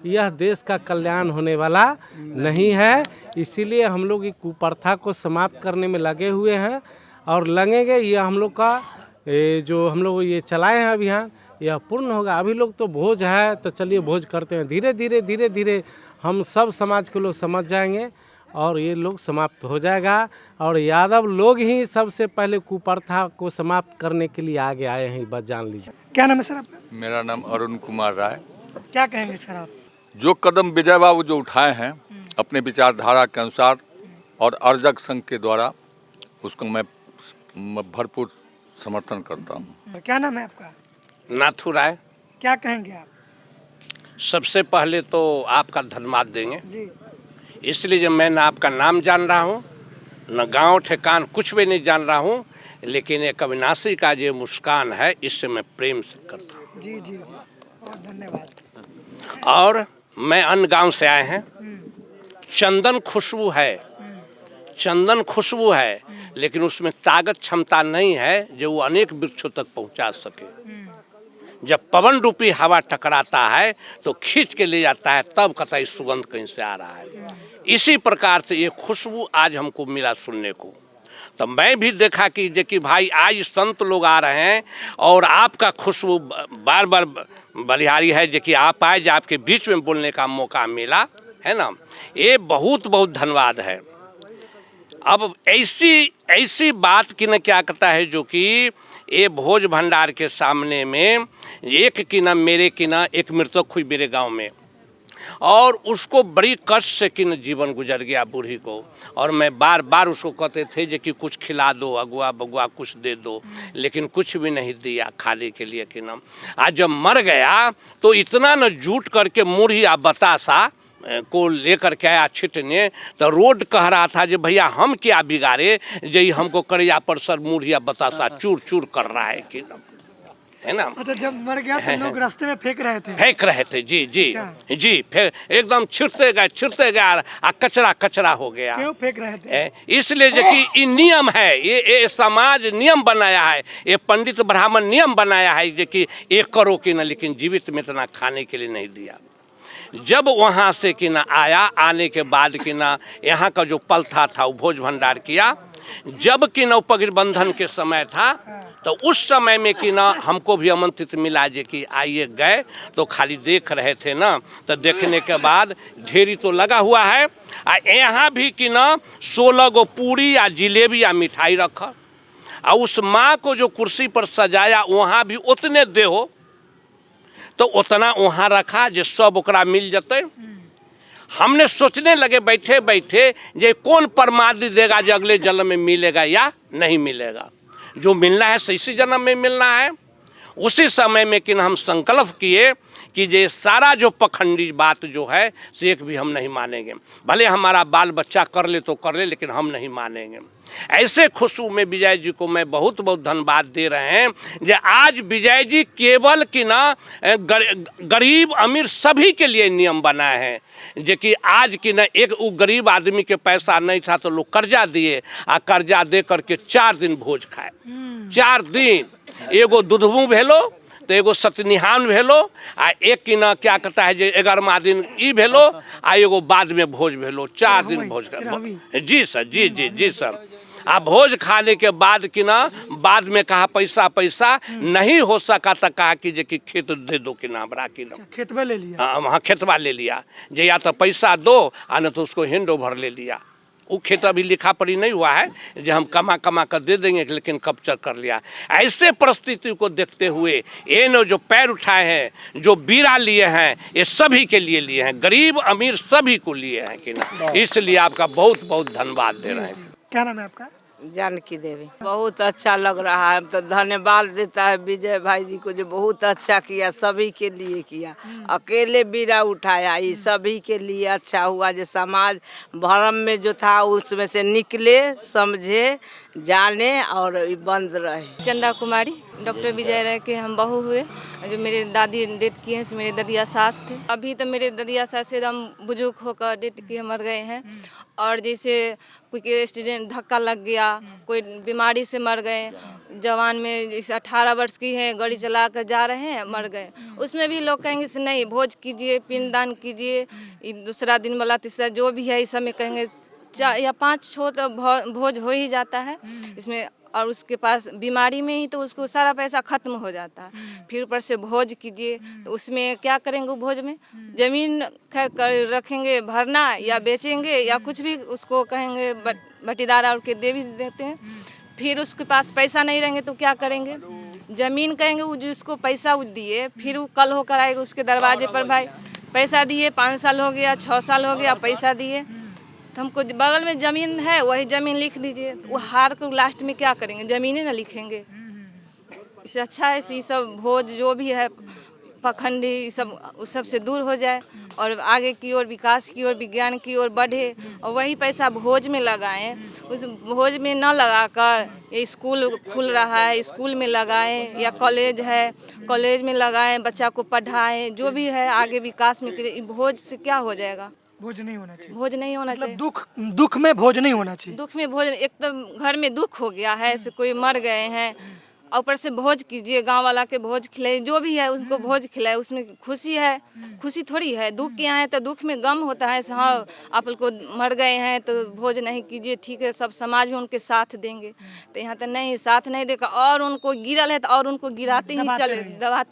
यह देश का कल्याण होने वाला नहीं है। इसीलिए हम लोग ये कुप्रथा को समाप्त करने में लगे हुए हैं और लगेंगे। यह हम लोग का जो हम लोग ये चलाए हैं अभियान, यह पूर्ण होगा। अभी लोग तो भोज है तो चलिए भोज करते हैं, धीरे धीरे हम सब समाज के लोग समझ जाएंगे और ये लोग समाप्त हो जाएगा। और यादव लोग ही सबसे पहले कुप्रथा को समाप्त करने के लिए आगे आए हैं, बस जान लीजिए। क्या नाम है सर आपका? मेरा नाम अरुण कुमार राय। क्या कहेंगे सर आप? जो कदम विजय बाबू जो उठाए हैं अपने विचारधारा के अनुसार और अर्जक संघ के द्वारा, उसको मैं भरपूर समर्थन करता हूँ। क्या नाम है आपका? नाथू राय। क्या कहेंगे आप? सबसे पहले तो आपका धन्यवाद देंगे जी। इसलिए जब मैं न आपका नाम जान रहा हूँ, न गांव ठेकान कुछ भी नहीं जान रहा हूँ, लेकिन एक अविनाशी का जो मुस्कान है इससे मैं प्रेम से करता हूँ। जी जी जी, और धन्यवाद। और मैं अन्य गांव से आए हैं। चंदन खुशबू है, चंदन खुशबू है, लेकिन उसमें ताकत क्षमता नहीं है जो वो अनेक वृक्षों तक पहुंचा सके। जब पवन रूपी हवा टकराता है तो खींच के ले जाता है, तब कहता है सुगंध कहीं से आ रहा है। इसी प्रकार से ये खुशबू आज हमको मिला सुनने को। तो मैं भी देखा कि भाई आज संत लोग आ रहे हैं और आपका खुशबू बार बार बलिहारी है कि आप आए, जो आपके बीच में बोलने का मौका मिला है ना, ये बहुत बहुत धन्यवाद है। अब ऐसी बात की न क्या कहता है जो कि ये भोज भंडार के सामने में एक की ना मेरे की ना एक मृतक हुई मेरे गांव में, और उसको बड़ी कष्ट से कि न जीवन गुजर गया बूढ़ी को, और मैं बार बार उसको कहते थे जो कि कुछ खिला दो, अगुआ बगुआ कुछ दे दो, लेकिन कुछ भी नहीं दिया खाने के लिए कि न। आज जब मर गया तो इतना न जूट करके मुरही या बतासा को लेकर के आया छिटने, तो रोड कह रहा था कि भैया हम क्या बिगाड़े, यही हमको करैया पर सर मुरहिया बतासा चूर चूर कर रहा है कि न, है ना। अच्छा, जब मर गया तो लोग रास्ते में फेंक रहे थे जी जी जी, एकदम छिड़ते गए आ कचरा हो गया। क्यों फेंक रहे थे? इसलिए जो कि ये नियम है, ये समाज नियम बनाया है, ये पंडित ब्राह्मण नियम बनाया है जो कि एक करो कि ना, लेकिन जीवित में इतना खाने के लिए नहीं दिया। जब वहाँ से कि ना आया, आने के बाद कि ना यहाँ का जो पलथा था वो भोज भंडार किया। जब कि न पगड़ बंधन के समय था तो उस समय में कि ना हमको भी आमंत्रित मिला जे कि आइए, गए तो खाली देख रहे थे ना, तो देखने के बाद ढेरी तो लगा हुआ है, यहाँ भी कि ना 16 गो पूरी या जिलेबी या मिठाई रखा, और उस माँ को जो कुर्सी पर सजाया वहाँ भी उतने दे हो, तो उतना वहाँ रखा जो सब ओकरा मिल जते। हमने सोचने लगे बैठे बैठे ये कौन परमादि देगा जो अगले जन्म में मिलेगा या नहीं मिलेगा, जो मिलना है इसी जन्म में मिलना है। उसी समय में कि हम संकल्प किए कि ये सारा जो पखंडी बात जो है से एक भी हम नहीं मानेंगे, भले हमारा बाल बच्चा कर ले तो कर ले, लेकिन हम नहीं मानेंगे। ऐसे खुशबू में विजय जी को मैं बहुत बहुत धन्यवाद दे रहे हैं जो आज विजय जी केवल कि ना गरीब अमीर सभी के लिए नियम बनाए हैं, जो कि आज कि ना एक वो गरीब आदमी के पैसा नहीं था तो लोग कर्जा दिए, आ कर्जा दे करके 4 दिन भोज खाए। 4 दिन एगो दूधबू भेलो तो एगो सतनिहान भेलो, आ एक कि ना क्या कहता है जे 11वां दिन ई भेलो, आ एगो बाद में भोज भेलो। 4 दिन भोज कर जी सर, जी जी जी सर। आ भोज खाने के बाद कि ना बाद में कहा पैसा नहीं हो सका तो कहा कि जे कि खेत दे दो कि ना हमरा कि ना, खेतवा ले लिया। हाँ, खेतवा ले लिया, जे या तो पैसा दो आ न तो उसको हैंड ओवर ले लिया। वो खेत अभी लिखा पढ़ी नहीं हुआ है जो हम कमा कर दे देंगे, लेकिन कैप्चर कर लिया। ऐसे परिस्थिति को देखते हुए ये न जो पैर उठाए हैं, जो बीड़ा लिए हैं, ये सभी के लिए हैं, गरीब अमीर सभी को लिए हैं कि ना। इसलिए आपका बहुत बहुत धन्यवाद दे रहे हैं। क्या नाम है आपका? जानकी देवी। बहुत अच्छा लग रहा है, तो धन्यवाद देता है विजय भाई जी को जो बहुत अच्छा किया, सभी के लिए किया, अकेले बीड़ा उठाया, ये सभी के लिए अच्छा हुआ। जो समाज भरम में जो था उसमें से निकले, समझे, जाने और बंद रहे। चंदा कुमारी, डॉक्टर विजय राय के हम बहू हुए। जो मेरे दादी डेट किए हैं, मेरे ददिया सास थे। अभी तो मेरे ददिया सास एकदम बुजुर्ग होकर डेट किए मर गए हैं। और जैसे कोई एक्सीडेंट धक्का लग गया, कोई बीमारी से मर गए, जवान में जैसे 18 वर्ष की है, गाड़ी चला कर जा रहे हैं, मर गए, उसमें भी लोग कहेंगे से नहीं भोज कीजिए, पिंडदान कीजिए, दूसरा दिन वाला तीसरा जो भी है इस समय कहेंगे 4 या 5 छो तो भोज हो ही जाता है इसमें। और उसके पास बीमारी में ही तो उसको सारा पैसा खत्म हो जाता है। फिर ऊपर से भोज कीजिए तो उसमें क्या करेंगे? भोज में जमीन खैर कर रखेंगे भरना, या बेचेंगे, या कुछ भी उसको कहेंगे बटीदार और के दे भी देते हैं। फिर उसके पास पैसा नहीं रहेंगे तो क्या करेंगे? जमीन कहेंगे वो जिसको पैसा दिए, फिर वो कल होकर आएगा उसके दरवाजे पर, भाई पैसा दिए, 5 साल हो गया, 6 साल हो गया, पैसा दिए, तो हमको बगल में ज़मीन है वही ज़मीन लिख दीजिए। वो हार को लास्ट में क्या करेंगे? ज़मीनें ना लिखेंगे। इससे अच्छा है ये सब भोज जो भी है पखंडी सब उस सब से दूर हो जाए और आगे की ओर, विकास की ओर, विज्ञान की ओर बढ़े, और वही पैसा भोज में लगाएं। उस भोज में न लगाकर ये स्कूल खुल रहा है, स्कूल में लगाएं, या कॉलेज है कॉलेज में लगाएं, बच्चा को पढ़ाएं, जो भी है आगे विकास में। भोज से क्या हो जाएगा? भोज नहीं होना चाहिए। भोज नहीं होना चाहिए। दुख में भोज नहीं होना चाहिए। दुख में भोज, एक तो घर में दुख हो गया है, ऐसे कोई मर गए हैं, ऊपर से भोज कीजिए, गांव वाला के भोज खिलाइए, जो भी है उसको भोज खिलाए, उसमें खुशी है। खुशी थोड़ी है, दुख के आए तो दुख में गम होता है। हाँ आप लोग को मर गए हैं तो भोज नहीं कीजिए, ठीक है, सब समाज में उनके साथ देंगे। तो यहाँ तो नहीं, साथ नहीं देगा, और उनको गिरल है तो और उनको दबाते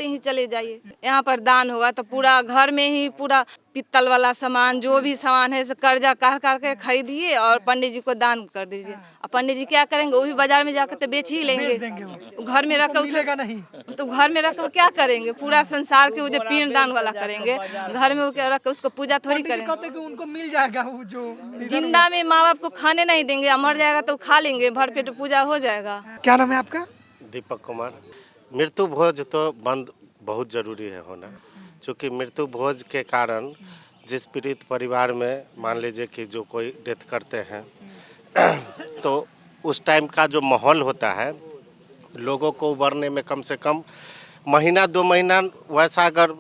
ही चले जाइए। यहाँ पर दान होगा तो पूरा घर में ही पूरा पित्तल वाला सामान, जो भी सामान है कर्जा काट के खरीदिए और पंडित जी को दान कर दीजिए। और पंडित जी क्या करेंगे, वो भी बाजार में जाकर तो बेच ही लेंगे। घर में रखकर नहीं तो घर में रखकर क्या करेंगे, पूरा संसार के वो जो पिंड दान वाला करेंगे, घर में रख उसको पूजा थोड़ी करेंगे। उनको मिल जाएगा वो जो जिंदा में माँ बाप को खाने नहीं देंगे, मर जाएगा तो खा लेंगे, भर पेट पूजा हो जाएगा। क्या नाम है आपका? दीपक कुमार। मृत्यु भोज तो बंद बहुत जरूरी है होना, क्योंकि मृत्यु भोज के कारण जिस पीड़ित परिवार में मान लीजिए कि जो कोई डेथ करते हैं तो उस टाइम का जो माहौल होता है, लोगों को उबरने में कम से कम महीना 2 महीना, वैसा अगर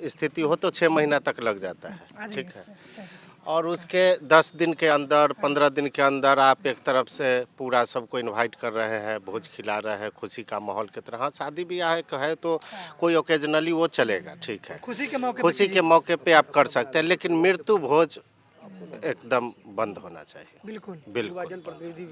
स्थिति हो तो 6 महीना तक लग जाता है, ठीक है। और उसके 10 दिन के अंदर 15 दिन के अंदर आप एक तरफ से पूरा सबको इनवाइट कर रहे हैं, भोज खिला रहे हैं, खुशी का माहौल की तरह। हाँ शादी ब्याह है तो कोई ओकेजनली वो चलेगा, ठीक है, खुशी के मौके पे आप कर सकते हैं, लेकिन मृत्यु भोज एकदम बंद होना चाहिए। बिल्कुल बिल्कुल।